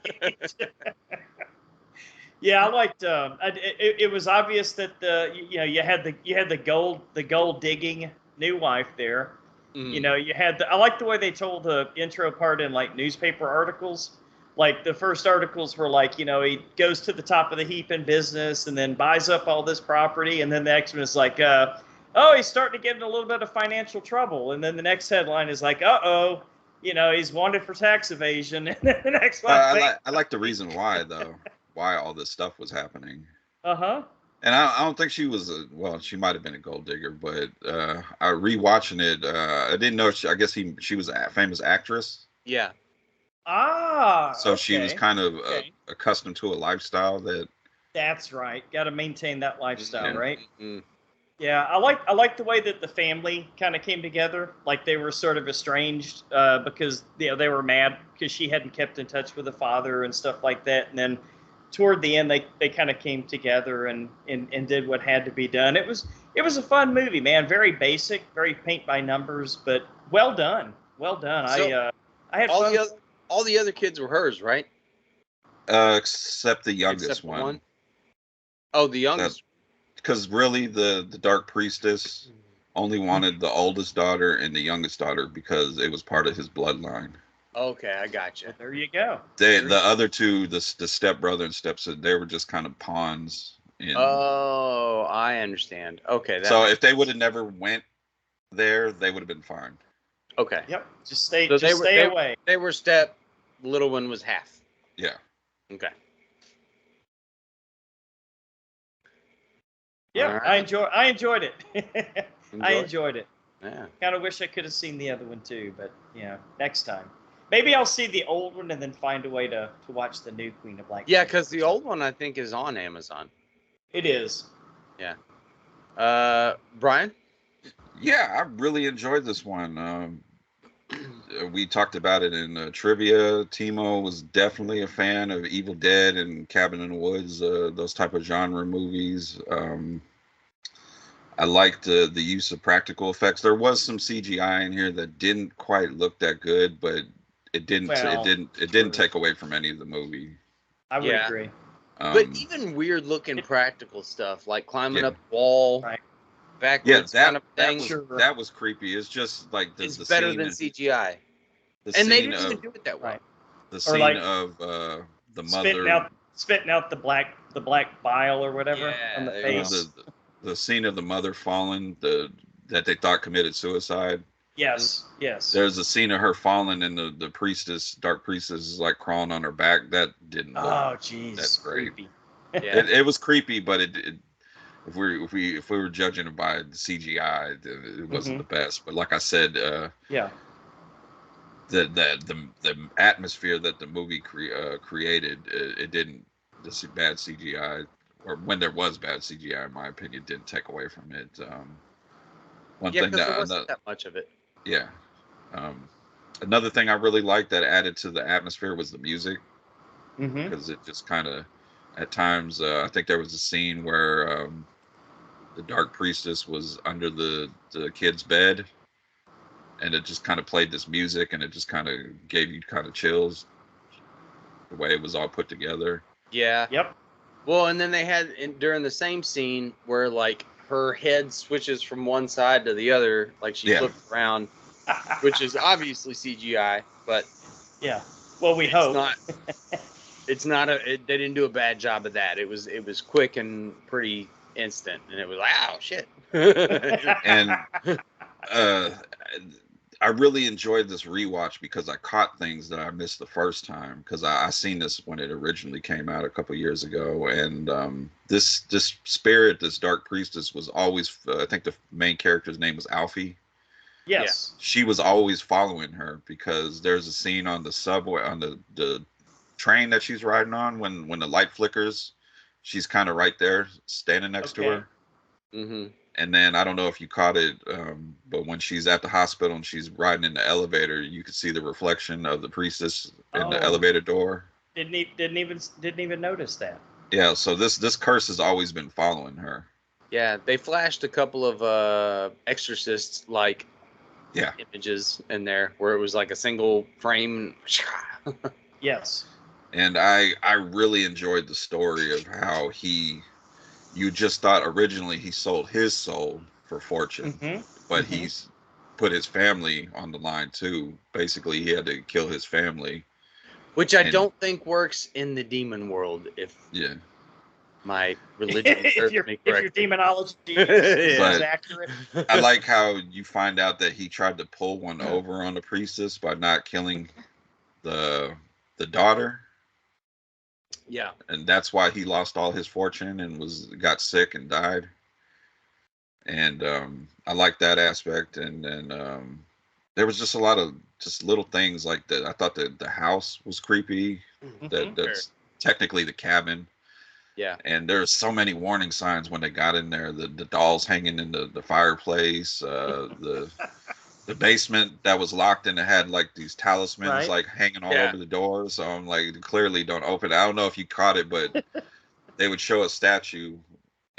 Yeah, I liked. It was obvious that you had the gold digging new wife there. You know, you had I like the way they told the intro part in like newspaper articles. Like the first articles were like, he goes to the top of the heap in business and then buys up all this property, and then the next one is like, oh, he's starting to get in a little bit of financial trouble, and then the next headline is like, uh-oh, he's wanted for tax evasion, and then the next one. I like the reason why though, why all this stuff was happening. Uh-huh. And I don't think she was she might have been a gold digger, but I rewatching it, I didn't know. I guess she was a famous actress. Yeah. Ah. So okay. she was kind of accustomed to a lifestyle that. That's right. Got to maintain that lifestyle, right? Mm-hmm. Yeah, I like the way that the family kind of came together. Like they were sort of estranged because they were mad because she hadn't kept in touch with the father and stuff like that. And then toward the end, they kind of came together and did what had to be done. It was a fun movie, man. Very basic, very paint by numbers, but well done. Well done. So, I had fun. All the other kids were hers, right? Except the youngest one. Oh, the youngest. Because really, the Dark Priestess only wanted the oldest daughter and the youngest daughter because it was part of his bloodline. Okay, I gotcha. Well, there you go. The other two, the stepbrother and stepsister, they were just kind of pawns. Oh, I understand. Okay. So if they would have never went there, they would have been fine. Okay. Yep. Just stay away. They were step. Little one was half. Yeah. Okay. Yeah, right. I enjoyed it. I enjoyed it. Yeah. Kind of wish I could have seen the other one too, but next time. Maybe I'll see the old one and then find a way to watch the new Queen of Black. Yeah, because the old one I think is on Amazon. It is. Yeah. Brian? Yeah, I really enjoyed this one. We talked about it in trivia. Timo was definitely a fan of Evil Dead and Cabin in the Woods, those type of genre movies. I liked the use of practical effects. There was some CGI in here that didn't quite look that good, but it didn't take away from any of the movie. I would agree. But even weird looking practical stuff like climbing up the wall. Right. Backwards kind of thing. That was creepy. It's just like it's better than CGI. And they didn't even do it that way. Right. The scene of the mother spitting out the black bile or whatever on the face. The scene of the mother falling, that they thought committed suicide. Yes. There's a scene of her falling, and the dark priestess is like crawling on her back. That didn't look. Oh, jeez. That's great. Creepy. Yeah. It was creepy, but if we were judging it by the CGI, it wasn't the best. But like I said, the atmosphere that the movie created, it didn't. This bad CGI, or when there was bad CGI, in my opinion, didn't take away from it. One thing there wasn't that much of it. Yeah. Another thing I really liked that added to the atmosphere was the music, because it just kind of, at times, I think there was a scene where the Dark Priestess was under the kid's bed, and it just kind of played this music, and it just kind of gave you kind of chills, the way it was all put together. Yeah. Yep. Well, and then they had during the same scene where like her head switches from one side to the other, like she flipped around, which is obviously CGI, but well, we hope. They didn't do a bad job of that. It was quick and pretty instant, and it was like, oh shit. And I really enjoyed this rewatch because I caught things that I missed the first time, because I seen this when it originally came out a couple years ago, and this spirit, this Dark Priestess, was always I think the main character's name was Alfie. Yes. She was always following her, because there's a scene on the subway, on the train that she's riding on, when the light flickers, she's kind of right there standing next to her. And then I don't know if you caught it, but when she's at the hospital and she's riding in the elevator, you could see the reflection of the priestess in the elevator door. Didn't even notice that. Yeah, so this curse has always been following her. Yeah, they flashed a couple of Exorcist like images in there where it was like a single frame. Yes. And I really enjoyed the story of how you just thought originally he sold his soul for fortune, Mm-hmm. but Mm-hmm. he's put his family on the line too. Basically, he had to kill his family. Which I And don't think works in the demon world, if yeah, my religion serves me if your correctly. demonology is but accurate. I like how you find out that he tried to pull one over on the priestess by not killing the daughter, Yeah. and that's why he lost all his fortune and got sick and died. And I like that aspect. And then there was just a lot of just little things like that. I thought that the house was creepy. Mhm. That's technically the cabin. Yeah. And there's so many warning signs when they got in there. The dolls hanging in the fireplace, the basement that was locked and it had like these talismans Right. like hanging all Yeah. over the door. So I'm like, clearly don't open it. I don't know if you caught it, but they would show a statue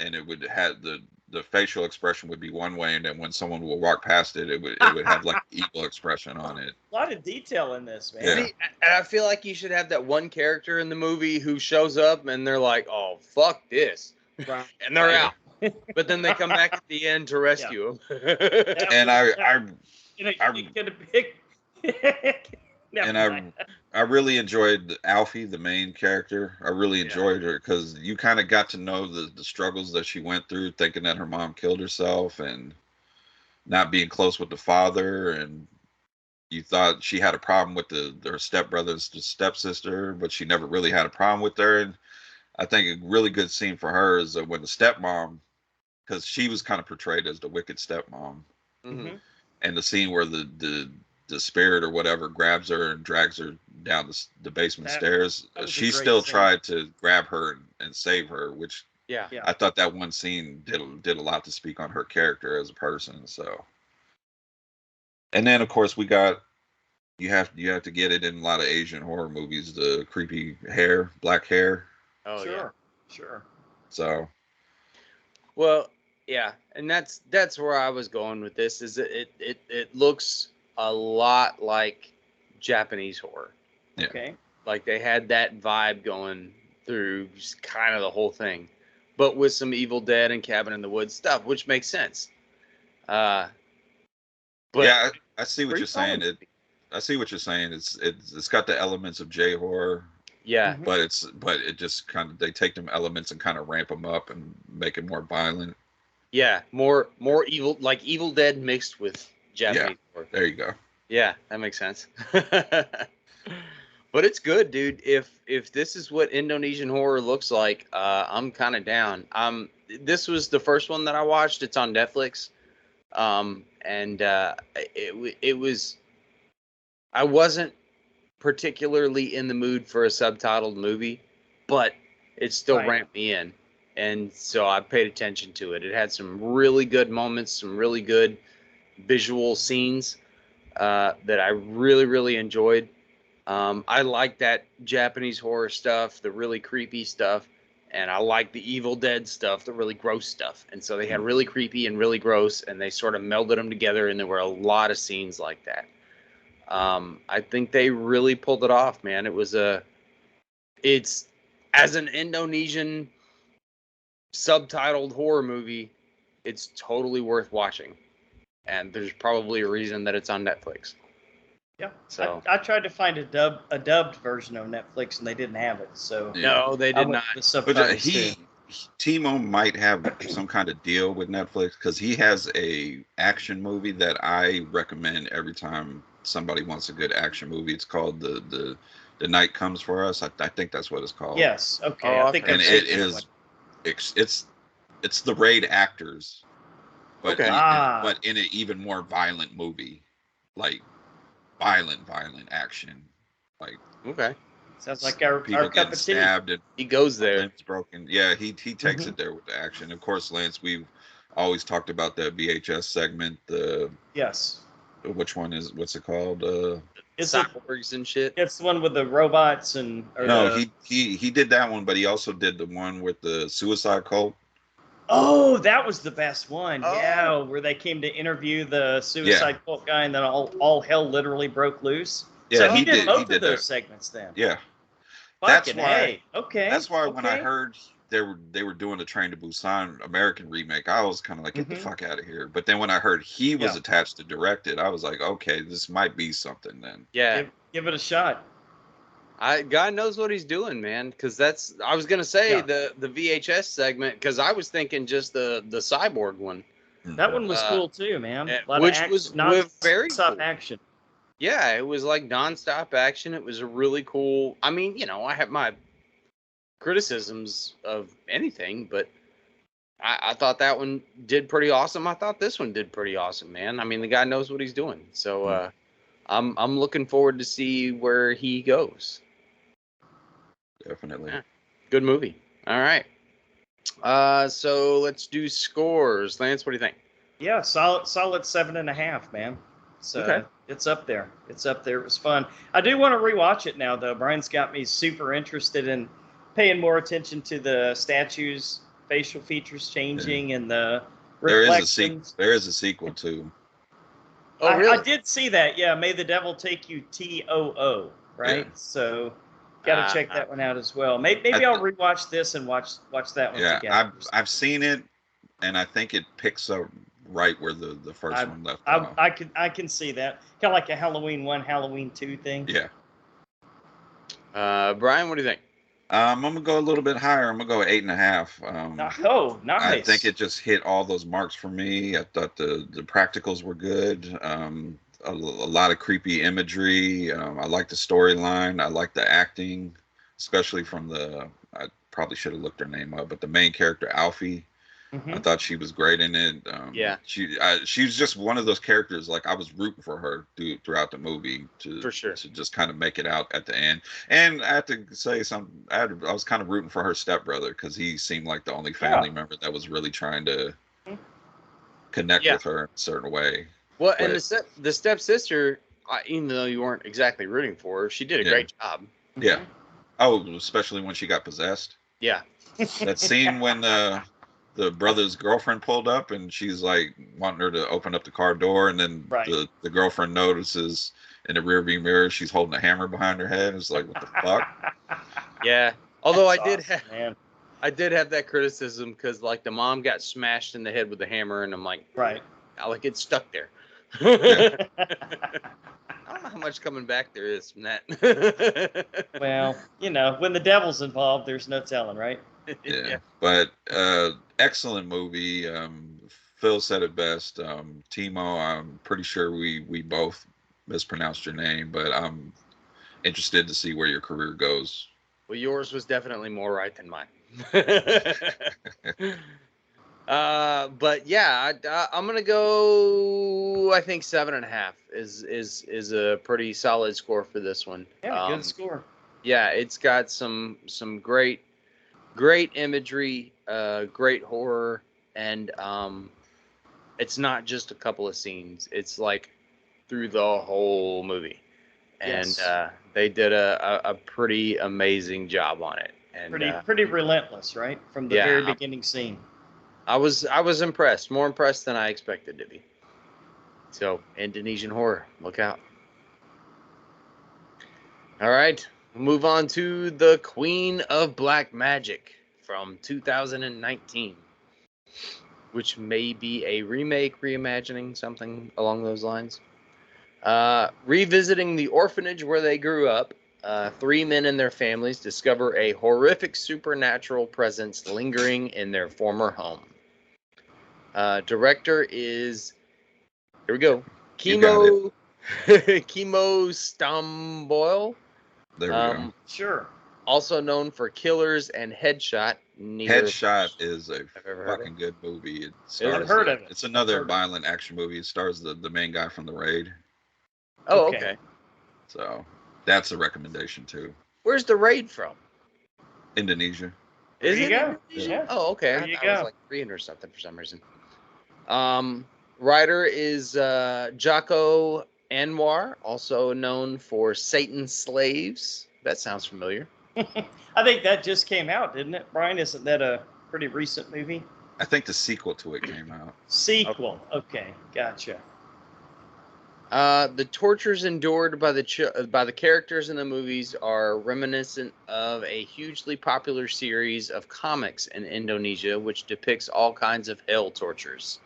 and it would have the facial expression would be one way, and then when someone would walk past it, it would have like evil expression on it. A lot of detail in this, man. Yeah. See, and I feel like you should have that one character in the movie who shows up and they're like, "Oh, fuck this," Right. and they're Yeah. out. But then they come back at the end to rescue him. And You could have picked. Never and mind. I really enjoyed Alfie, the main character. I really enjoyed her because you kind of got to know the struggles that she went through, thinking that her mom killed herself and not being close with the father, and you thought she had a problem with her stepbrother's stepsister, but she never really had a problem with her. And I think a really good scene for her is when the stepmom, because she was kind of portrayed as the wicked stepmom, Mhm. and the scene where the spirit or whatever grabs her and drags her down the basement That- stairs. that was a She great still scene. tried to grab her and save her, which Yeah. Yeah. I thought that one scene did a lot to speak on her character as a person. So, and then of course we got you have to get it in a lot of Asian horror movies, the creepy hair, black hair. Oh yeah. Sure. Sure. So Well, yeah, and that's where I was going with this. Is it looks a lot like Japanese horror. yeah. Okay. Like they had that vibe going through just kind of the whole thing, but with some Evil Dead and Cabin in the Woods stuff, which makes sense. But Yeah, I see what pretty you're saying. solid. I see what you're saying. It's got the elements of J horror, Yeah, Mhm. but it just kind of they take them elements and kind of ramp them up and make it more violent. yeah, more evil, like Evil Dead mixed with Japanese horror. There you go. Yeah, that makes sense. But it's good, dude. If this is what Indonesian horror looks like, I'm kind of down. This was the first one that I watched. It's on Netflix. And it was. I wasn't particularly in the mood for a subtitled movie, but it still Right. ramped me in, and so I paid attention to it. It had some really good moments, some really good visual scenes that I really enjoyed. I like that Japanese horror stuff, the really creepy stuff, and I like the Evil Dead stuff, the really gross stuff. And so they had really creepy and really gross, and they sort of melded them together, and there were a lot of scenes like that. I think they really pulled it off, man. It's as an Indonesian subtitled horror movie, it's totally worth watching, and there's probably a reason that it's on Netflix. Yeah. So I tried to find a dubbed version of Netflix and they didn't have it. So Yeah. no, they I did went not. with the But subtitles too. Timo might have some kind of deal with Netflix because he has a action movie that I recommend every time somebody wants a good action movie. It's called the Night Comes for Us. I think that's what it's called. Yes. Okay. Oh, I think okay. And I've it seen that is one. it's the Raid actors, but Okay. but in an even more violent movie, like violent action, like Okay, Sounds like our people cup getting of tea. stabbed and he goes there. limbs broken. Yeah, he takes Mhm. it there with the action. Of course, Lance, we've always talked about the VHS segment. The Yes. which one is what's it called? Is it? Cyborgs and shit. It's the one with the robots and or No, the, he did that one, but he also did the one with the Suicide Cult. Oh, that was the best one. Oh. Yeah, where they came to interview the suicide cult guy, and then all hell literally broke loose. Yeah, So he he did did. He both of did those that. segments then. Yeah, that's Fucking why. hey. Okay. That's why when I Okay. heard they were doing the Train to Busan American remake, I was kind of like, get the Mhm. fuck out of here. But then when I heard he was Yeah. attached to direct it, I was like, okay, this might be something then. Yeah. Give it a shot. God knows what he's doing, man. Because I was gonna say Yeah. the VHS segment, because I was thinking just the cyborg one, That one was Uh, cool too, man. A lot of which action, was very non-stop cool. action. Yeah, it was like nonstop action. It was a really cool. I mean, I have my criticisms of anything, but I thought that one did pretty awesome. I thought this one did pretty awesome, man. I mean, the guy knows what he's doing. So I'm looking forward to see where he goes. Definitely. Yeah. Good movie. All right. So let's do scores. Lance, what do you think? Yeah, solid 7.5, man. Okay. It's up there. It's up there. It was fun. I do want to rewatch it now, though. Brian's got me super interested in paying more attention to the statues, facial features changing, and the reflections. There is a sequel too. Oh, really? I did see that. Yeah, May the Devil Take You TOO. Right. Yeah. So, got to check that one out as well. Maybe I'll rewatch this and watch that one Yeah, together. I've seen it, and I think it picks up right where the first one left off. I can see that. Kind of like a Halloween 1, Halloween 2 thing. Yeah. Brian, what do you think? I'm gonna go a little bit higher. I'm gonna go 8.5. Oh, nice. I think it just hit all those marks for me. I thought the practicals were good. A lot of creepy imagery. I like the storyline. I like the acting, especially from I probably should have looked her name up, but the main character Alfie. I thought she was great in it. Yeah. She was just one of those characters. Like I was rooting for her throughout the movie For sure. to just kind of make it out at the end. And I have to say I was kind of rooting for her stepbrother because he seemed like the only family member that was really trying to connect with her in a certain way. Well, and the stepsister, even though you weren't exactly rooting for her, she did a great job. Yeah. Oh, especially when she got possessed. Yeah. That scene when the brother's girlfriend pulled up and she's like wanting her to open up the car door, and then the girlfriend notices in the rearview mirror she's holding a hammer behind her head. It's like, what the fuck? Yeah. Although Man. I did have that criticism because like the mom got smashed in the head with the hammer, and I'm like, like it's stuck there. I don't know how much coming back there is from that. Well, when the devil's involved, there's no telling, right? Yeah. But excellent movie. Phil said it best. Timo, I'm pretty sure we both mispronounced your name, but I'm interested to see where your career goes. Well, yours was definitely more right than mine. But yeah, I'm gonna go. I think 7.5 is a pretty solid score for this one. Yeah, good score. Yeah, it's got some great imagery, great horror, and it's not just a couple of scenes. It's like through the whole movie, and they did a pretty amazing job on it. And pretty relentless, right? From the very beginning scene. I was impressed, more impressed than I expected to be. So, Indonesian horror, look out. All right, we'll move on to The Queen of Black Magic from 2019, which may be a remake, reimagining, something along those lines. Revisiting the orphanage where they grew up, 3 men and their families discover a horrific supernatural presence lingering in their former home. Director is, here we go, Kimo Stamboil. There we go. Sure. Also known for Killers and Headshot. Headshot is a fucking good movie. I've heard of it. It's another violent action movie. It stars the main guy from The Raid. Oh, okay. So that's a recommendation too. Where's The Raid from? Indonesia. There you go. Yeah. Oh, okay. There you I go. was like Korean or something for some reason. Writer is Jocko Anwar, also known for Satan's Slaves. That sounds familiar. I think that just came out, didn't it, Brian? Isn't that a pretty recent movie? I think the sequel to it came out. Sequel. Okay, gotcha. The tortures endured by the characters in the movies are reminiscent of a hugely popular series of comics in Indonesia, which depicts all kinds of hell tortures.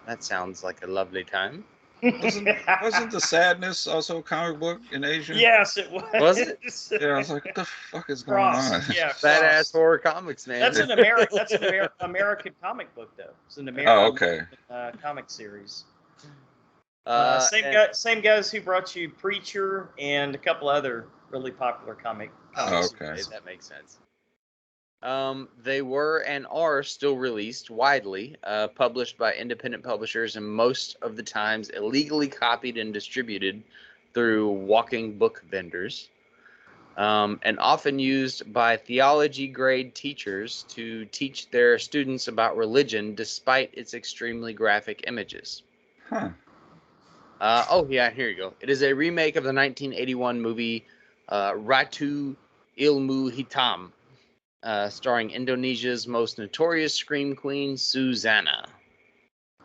That sounds like a lovely time. Wasn't the Sadness also a comic book in Asia? Yes, it was. Was it? Yeah, I was like, what the fuck is going Cross. on? Yeah, Badass Cross. horror comics, man. That's an American comic book though. It's an Oh, okay. comic series. And- Same guys who brought you Preacher and a couple other really popular comic. Oh, series. okay. That makes sense. They were and are still released widely, published by independent publishers, and most of the times illegally copied and distributed through walking book vendors, and often used by theology grade teachers to teach their students about religion despite its extremely graphic images. Huh. Oh, yeah, here you go. It is a remake of the 1981 movie Ratu Ilmu Hitam, starring Indonesia's most notorious scream queen, Susanna.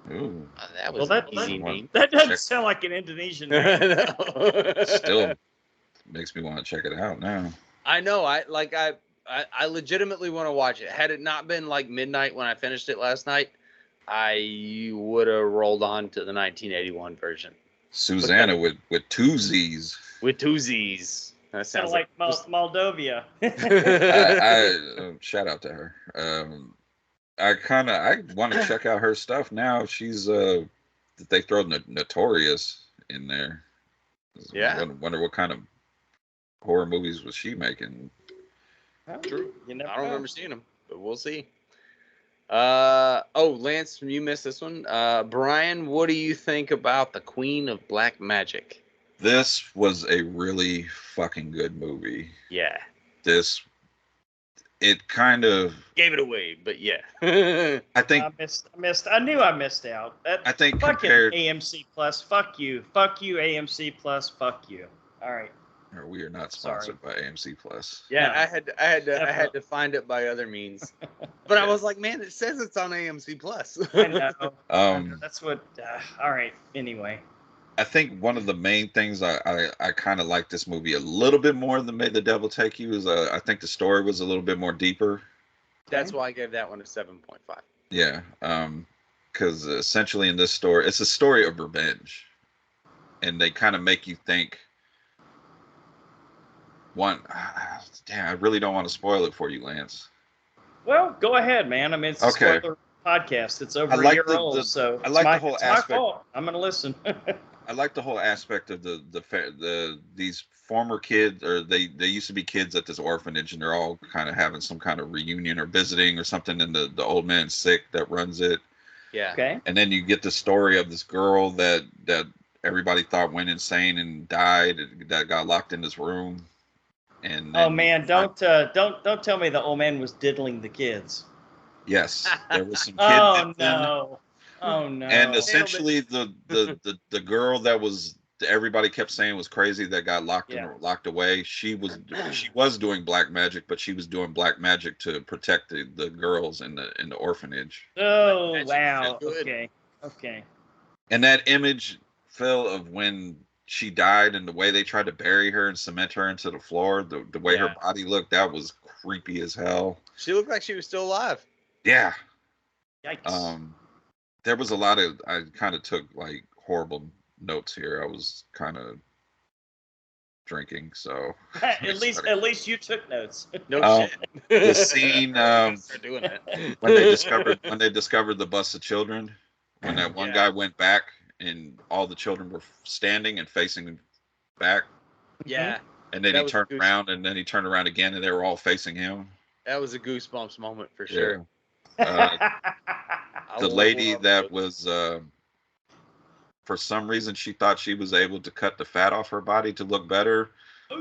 Ooh. That was Well, an easy name. That doesn't Check. sound like an Indonesian name. Still makes me want to check it out now. I know. I legitimately want to watch it. Had it not been like midnight when I finished it last night, I would have rolled on to the 1981 version Susanna with two Z's. with two Z's. That Sound sounds like Moldovia. I shout out to her. I want to check out her stuff now. She's they throw Notorious in there. Yeah. Wonder what kind of horror movies was she making? True. You never I don't know. remember seeing them, but we'll see. Oh, Lance, you missed this one. Brian, what do you think about the Queen of Black Magic? This was a really fucking good movie. Yeah. It kind of Gave it away, but yeah. I think I knew I missed out. I think Fucking compared AMC Plus. Fuck you, AMC Plus. Fuck you. All right. we are not sponsored by AMC Plus. Yeah, No. I had to find it by other means. But I was like, man, it says it's on AMC Plus. I know. That's what. All right. Anyway. I think one of the main things I kind of like this movie a little bit more than Made the Devil Take You is I think the story was a little bit more deeper. That's why I gave that one a 7.5. Yeah, because essentially in this story, it's a story of revenge, and they kind of make you think. Damn, I really don't want to spoil it for you, Lance. Well, go ahead, man. I mean, it's a Okay. spoiler podcast. It's over I like a year the- old, the- so I like the whole it's aspect. my fault. I'm gonna listen. I like the whole aspect of these former kids, or they used to be kids at this orphanage, and they're all kind of having some kind of reunion or visiting or something, and the old man's sick that runs it. Yeah. Okay. And then you get the story of this girl that everybody thought went insane and died, that got locked in this room. And Oh then man, don't tell me the old man was diddling the kids. yes, there was some kid Oh diddling. no. Oh no. And essentially the girl that was everybody kept saying was crazy that got locked away, she was doing black magic, but she was doing black magic to protect the girls in the orphanage. Oh That's wow. good. Okay. And that image, Phil, of when she died and the way they tried to bury her and cement her into the floor, the way her body looked, that was creepy as hell. She looked like she was still alive. Yeah. Yikes. There was a lot of, I kind of took like horrible notes here. I was kind of drinking, so at least you took notes. No shit. the scene Start doing it. when they discovered the bus of children, when that one guy went back and all the children were standing and facing back, Yeah. and then That he was turned good. around, and then he turned around again, and they were all facing him. That was a goosebumps moment for sure. The lady that was for some reason she thought she was able to cut the fat off her body to look better,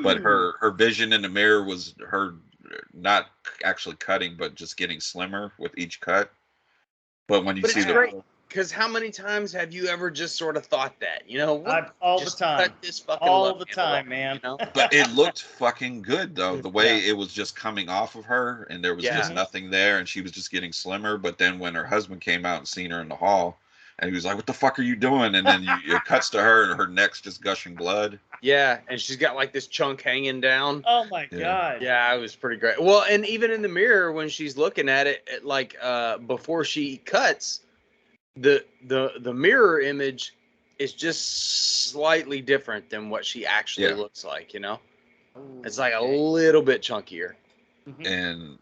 but her vision in the mirror was her not actually cutting but just getting slimmer with each cut. But when you But see it's the great. Because how many times have you ever just sort of thought that? You know, all just the time. cut this fucking All love the handle time, off, man. You know? but it looked fucking good though, the way Yeah. it was just coming off of her and there was just nothing there and she was just getting slimmer. But then when her husband came out and seen her in the hall, And he was like, "What the fuck are you doing?" And then it cuts to her, and her neck's just gushing blood. Yeah, and she's got like this chunk hanging down. Oh my Yeah. God. Yeah, it was pretty great. Well, and even in the mirror when she's looking at it, like before she cuts, the mirror image is just slightly different than what she actually Yeah. looks like. You know, Ooh, it's like a okay. little bit chunkier. Mhm. And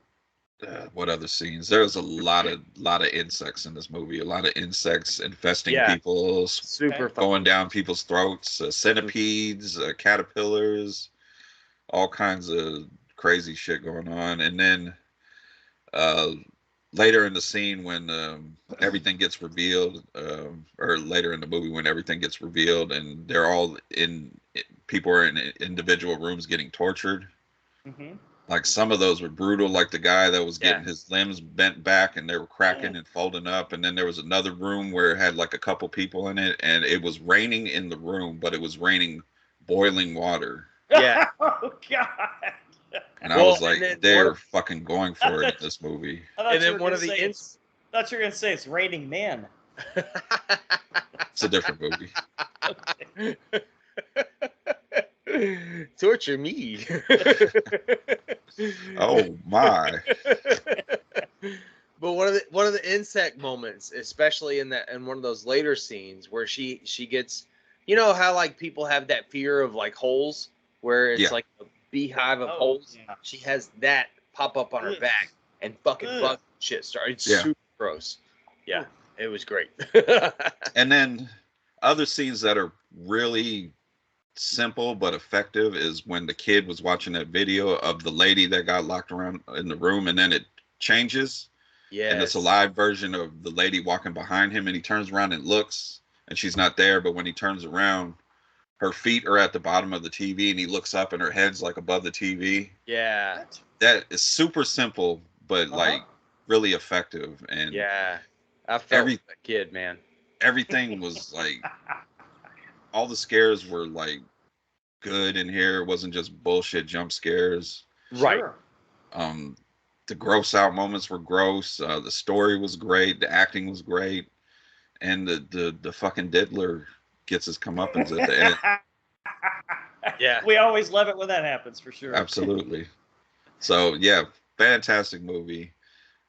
what other scenes? There's a lot of insects in this movie. A lot of insects infesting Yeah. people, Super fun. going down people's throats. Centipedes, caterpillars, all kinds of crazy shit going on. And then uh, later in the scene when everything gets revealed, or later in the movie when everything gets revealed, and they're all people are in individual rooms getting tortured. Mhm. Like some of those were brutal, like the guy that was getting Yeah. his limbs bent back and they were cracking and folding up. And then there was another room where it had like a couple people in it, and it was raining in the room, but it was raining boiling water. Yeah. Oh God. And I Well, was and like, then they're fucking going for it in this movie. I thought And you then were one gonna of the say it's. I thought you were gonna say it's Raining Man. It's a different movie. Torture me. Oh my. But one of the insect moments, especially in one of those later scenes where she gets, you know how like people have that fear of like holes where it's Yeah. like a beehive of Oh, holes. yeah. She has that pop up on her Ugh. back and fucking Ugh. bug shit started. It's Yeah. super gross. Yeah, Ooh. it was great. And then other scenes that are really simple but effective is when the kid was watching that video of the lady that got locked around in the room, and then it changes. Yes. And it's a live version of the lady walking behind him, and he turns around and looks, and she's not there. But when he turns around, her feet are at the bottom of the TV, and he looks up, and her head's like above the TV. Yeah. What? That is super simple, but like really effective. And Yeah. I felt every that kid, man. everything was like, all the scares were like good in here. It wasn't just bullshit jump scares. Right. Sure. The gross out moments were gross. The story was great. The acting was great, and the fucking diddler gets his comeuppance at the end. Yeah. We always love it when that happens, for sure. Absolutely. So yeah, fantastic movie.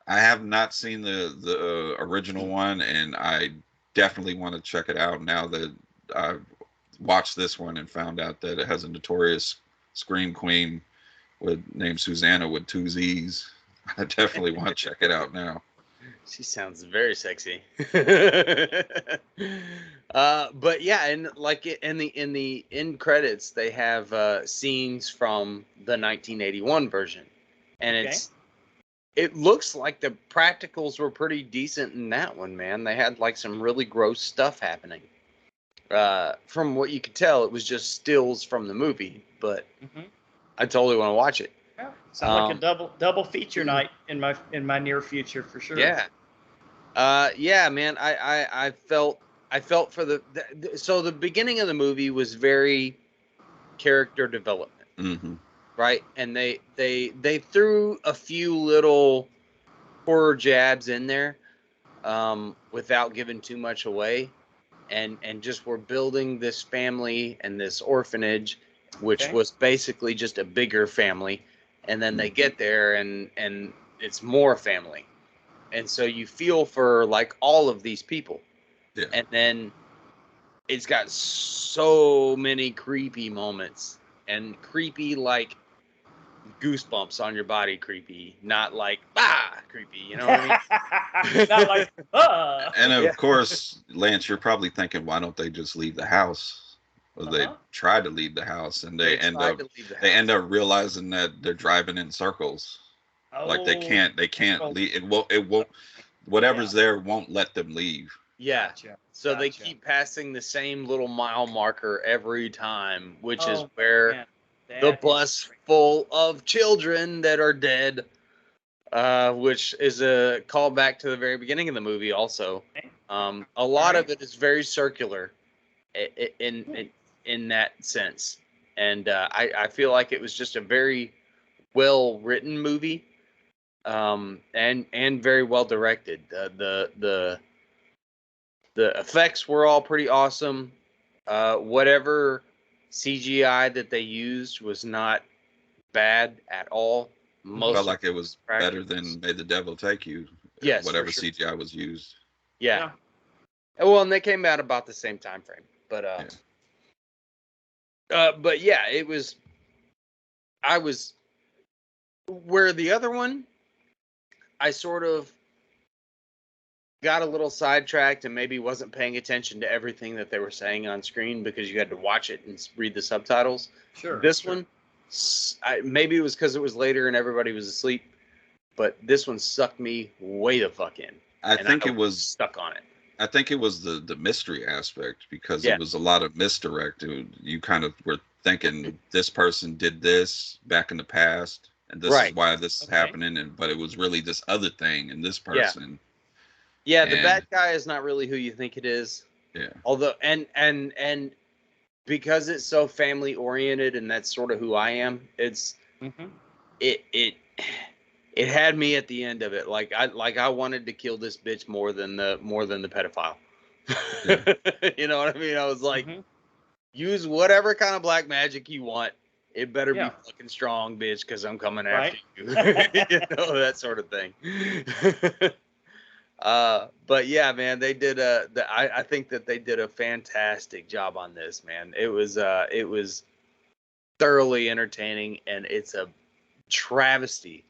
I have not seen the original one, and I definitely want to check it out now that I've watched this one and found out that it has a notorious scream queen named Susanna with two Z's. I definitely want to check it out now. She sounds very sexy. But yeah, and like in the end credits, they have scenes from the 1981 version, and Okay. it looks like the practicals were pretty decent in that one, man. They had like some really gross stuff happening. From what you could tell, it was just stills from the movie, but Mhm. I totally want to watch it. Yeah. Sound like a double feature night in my near future, for sure. Yeah. Yeah, man. I felt for so the beginning of the movie was very character development, Mm-hmm. right? And they threw a few little horror jabs in there, without giving too much away, and just were building this family and this orphanage, which Okay. was basically just a bigger family, and then they get there and it's more family. And so you feel for like all of these people. Yeah. And then it's got so many creepy moments, and creepy like goosebumps on your body creepy, not like creepy, you know what I mean? Not like, And of Yeah. course, Lance, you're probably thinking, why don't they just leave the house? Well, they try to leave the house, and they end tried up to leave the they end house. up realizing that they're driving in circles. Like they can't leave. It won't whatever's there won't let them leave. Yeah. Gotcha. So they Gotcha. keep passing the same little mile marker every time, which is Oh, where man. the That bus is full of children that are dead, which is a callback to the very beginning of the movie also. Okay. A lot Alright. of it is very circular in that sense. And I feel like it was just a very well written movie, and very well directed. The effects were all pretty awesome. Whatever CGI that they used was not bad at all. Most Felt of like it was the better practices- than May the Devil Take You. Yes, Whatever for sure. CGI was used. Yeah. Well, and they came out about the same time frame. But but yeah, it was. I was where the other one, I sort of got a little sidetracked and maybe wasn't paying attention to everything that they were saying on screen because you had to watch it and read the subtitles. Sure. This one, maybe it was because it was later and everybody was asleep, but this one sucked me way the fuck in. I think it was stuck on it. I think it was the mystery aspect because Yeah. it was a lot of misdirect. You kind of were thinking this person did this back in the past, and this Right. is why this is Okay. happening, but it was really this other thing and this person. Yeah, the And- bad guy is not really who you think it is. Yeah. Although and because it's so family oriented and that's sort of who I am, it's Mm-hmm. it had me at the end of it. Like I wanted to kill this bitch more than the pedophile. You know what I mean? I was like, Mm-hmm. use whatever kind of black magic you want. It better Yeah. be fucking strong, bitch, because I'm coming Right. after you. You know, that sort of thing. But yeah, man, they did I think that they did a fantastic job on this, man. It was thoroughly entertaining, and it's a travesty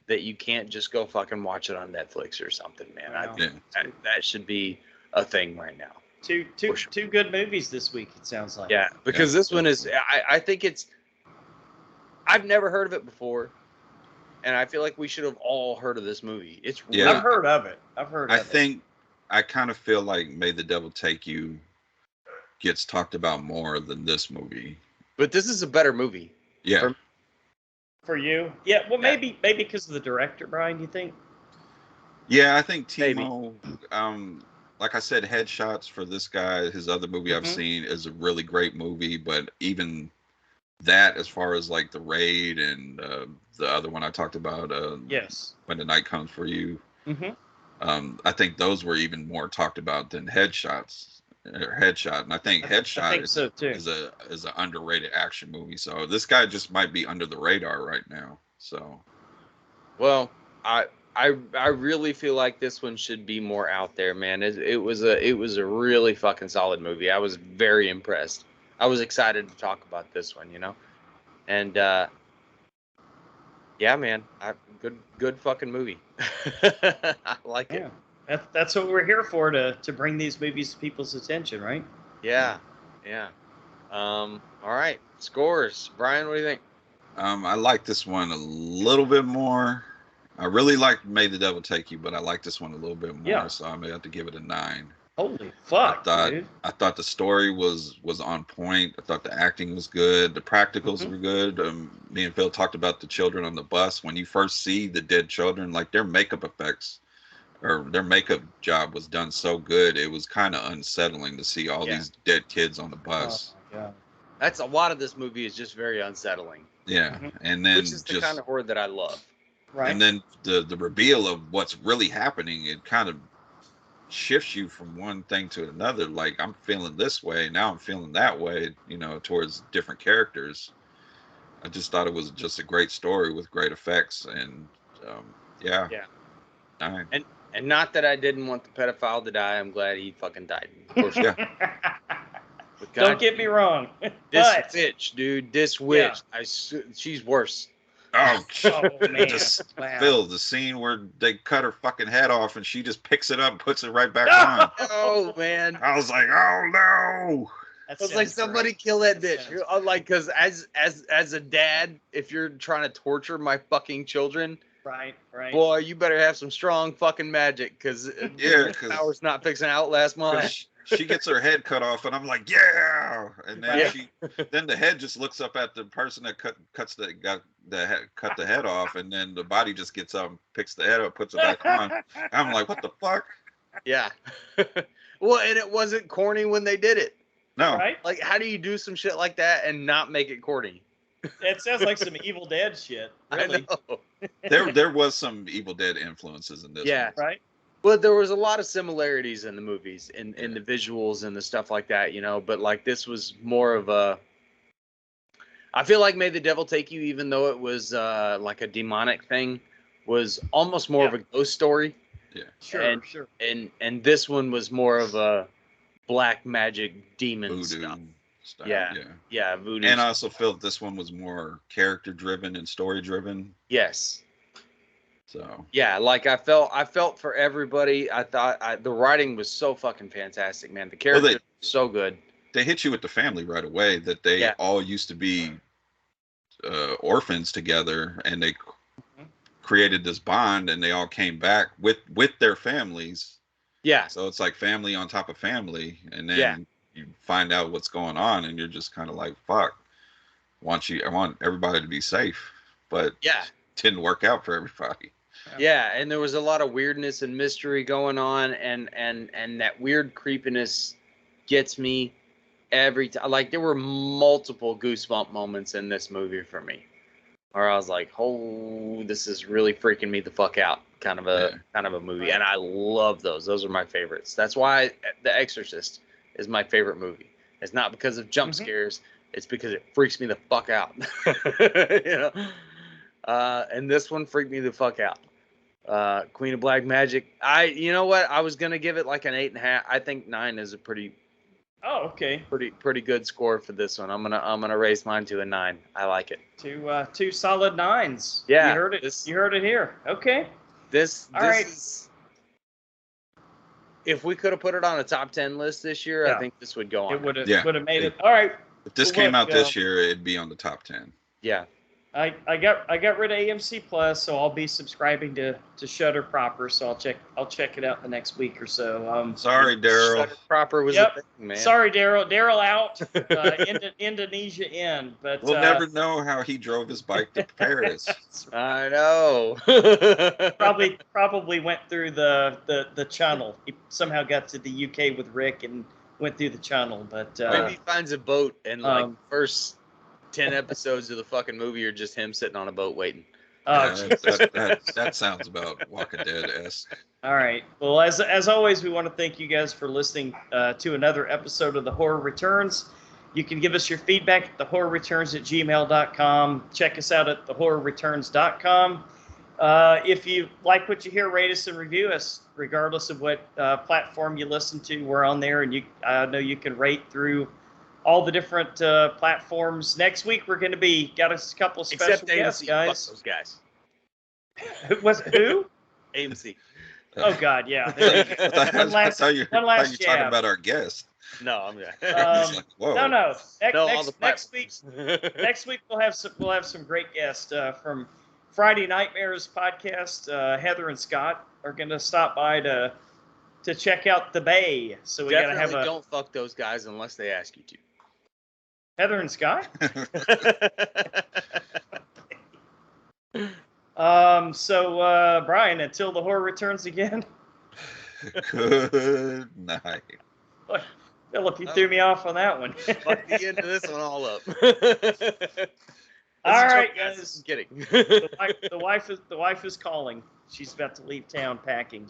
that you can't just go fucking watch it on Netflix or something, man. I Wow. think that should be a thing right now. Two good movies this week. It sounds like. Yeah, because this one is I think it's I've never heard of it before. And I feel like we should have all heard of this movie. It's Yeah. really I've heard of it. I think I kind of feel like May the Devil Take You gets talked about more than this movie. But this is a better movie. Yeah. For you. Yeah. Well, Yeah. maybe because of the director, Brian. You think? Yeah, I think Maybe. Timo, like I said, Headshots for this guy, his other movie I've Mhm. seen is a really great movie, but even that, as far as like The Raid and the other one I talked about, Yes. When the Night Comes for You, Mm-hmm. I think those were even more talked about than Headshot, and I think Headshot I think so too. is an underrated action movie. So this guy just might be under the radar right now. So Well, I really feel like this one should be more out there, man. It was a really fucking solid movie. I was very impressed. I was excited to talk about this one, you know. And yeah, man, good fucking movie. I like it. Yeah. That's what we're here for, to bring these movies to people's attention, right? Yeah. All right, scores. Brian, what do you think? I like this one a little bit more. I really like May the Devil Take You, but I like this one a little bit more. Yeah. So I'm gonna have to give it a 9. Holy fuck, dude. I thought the story was on point. I thought the acting was good. The practicals Mhm. were good. Me and Phil talked about the children on the bus. When you first see the dead children, like their makeup effects or their makeup job was done so good, it was kind of unsettling to see all Yeah. these dead kids on the Oh bus. my god. That's a lot of this movie is just very unsettling, Yeah, Mhm. and then which is the kind of horror that I love. Right. and then the reveal of what's really happening, it kind of shifts you from one thing to another. Like, I'm feeling this way, now I'm feeling that way, towards different characters. I just thought it was just a great story with great effects, and yeah. Yeah. 9. And not that I didn't want the pedophile to die. I'm glad he fucking died. Of course, Yeah. But Don't God, get me wrong. this But witch, dude, this witch, she's worse. Oh, oh man. just Wow. Phil, the scene where they cut her fucking head off and she just picks it up and puts it right back on. Oh man, I was like, oh no. That I was like, sounds somebody great. kill that That bitch. sounds I'm like, because as a dad, if you're trying to torture my fucking children, Right. boy, you better have some strong fucking magic, because Yeah, 'cause- power's not fixing to outlast mine. She gets her head cut off, and I'm like, yeah. And then Yeah. then the head just looks up at the person that cut the head off, and then the body just gets up, and picks the head up, puts it back on. I'm like, what the fuck? Yeah. Well, and it wasn't corny when they did it. No. Right. Like, how do you do some shit like that and not make it corny? It sounds like some Evil Dead shit. Really. I know. There was some Evil Dead influences in this. Yeah. one. Right. But there was a lot of similarities in the movies, in the visuals and the stuff like that, you know. But like this was more of a. I feel like May the Devil Take You, even though it was like a demonic thing, was almost more of a ghost story. Yeah. Sure. And this one was more of a black magic demon Voodoo stuff. style. Yeah, voodoo. And I also felt this one was more character driven and story driven. Yes. So. Yeah, like I felt for everybody. I thought the writing was so fucking fantastic, man. The characters were so good. They hit you with the family right away that they all used to be orphans together, and they created this bond, and they all came back with their families. Yeah. So it's like family on top of family, and then you find out what's going on, and you're just kind of like, fuck. I want everybody to be safe, but didn't work out for everybody. Yeah, and there was a lot of weirdness and mystery going on, and that weird creepiness gets me every time. Like there were multiple goosebump moments in this movie for me, where I was like, "Oh, this is really freaking me the fuck out." Kind of a movie, and I love those. Those are my favorites. That's why The Exorcist is my favorite movie. It's not because of jump scares. It's because it freaks me the fuck out. You know. And this one freaked me the fuck out. Queen of Black Magic. You know what? I was gonna give it like an 8.5. I think 9 is a pretty good score for this one. I'm gonna raise mine to a 9. I like it. Two solid 9s. Yeah, you heard it. You heard it here. Okay. This right. is. If we could have put it on a top 10 list this year, I think this would go on. It would have made it. All right. If this came out this year, it'd be on the top 10. Yeah. I got rid of AMC Plus, so I'll be subscribing to Shudder proper. So I'll check it out the next week or so. Sorry, Daryl. Shudder proper was a thing, man. Sorry, Daryl. Daryl out. Indonesia in. But we'll never know how he drove his bike to Paris. I know. probably went through the channel. He somehow got to the UK with Rick and went through the channel. But maybe he finds a boat and like first 10 episodes of the fucking movie are just him sitting on a boat waiting. That sounds about Walking Dead-esque. All right. Well, as always, we want to thank you guys for listening to another episode of The Horror Returns. You can give us your feedback at thehorrorreturns@gmail.com. Check us out at thehorrorreturns.com. If you like what you hear, rate us and review us, regardless of what platform you listen to. We're on there, and I know you can rate through all the different platforms. Next week we're going to got a couple of special guests, guys. Those guys. Who? AMC. Oh God, yeah. One last jab. talking about our guest. No, I'm good. No. Next week we'll have some great guests from Friday Nightmares podcast. Heather and Scott are going to stop by to check out the Bay. So we got to have don't fuck those guys unless they ask you to. Heather and Scott? So Brian, until the horror returns again. Good night. Philip, you threw me off on that one. Fuck the end of this one all up. All right, guys. Just kidding. The wife is calling. She's about to leave town packing.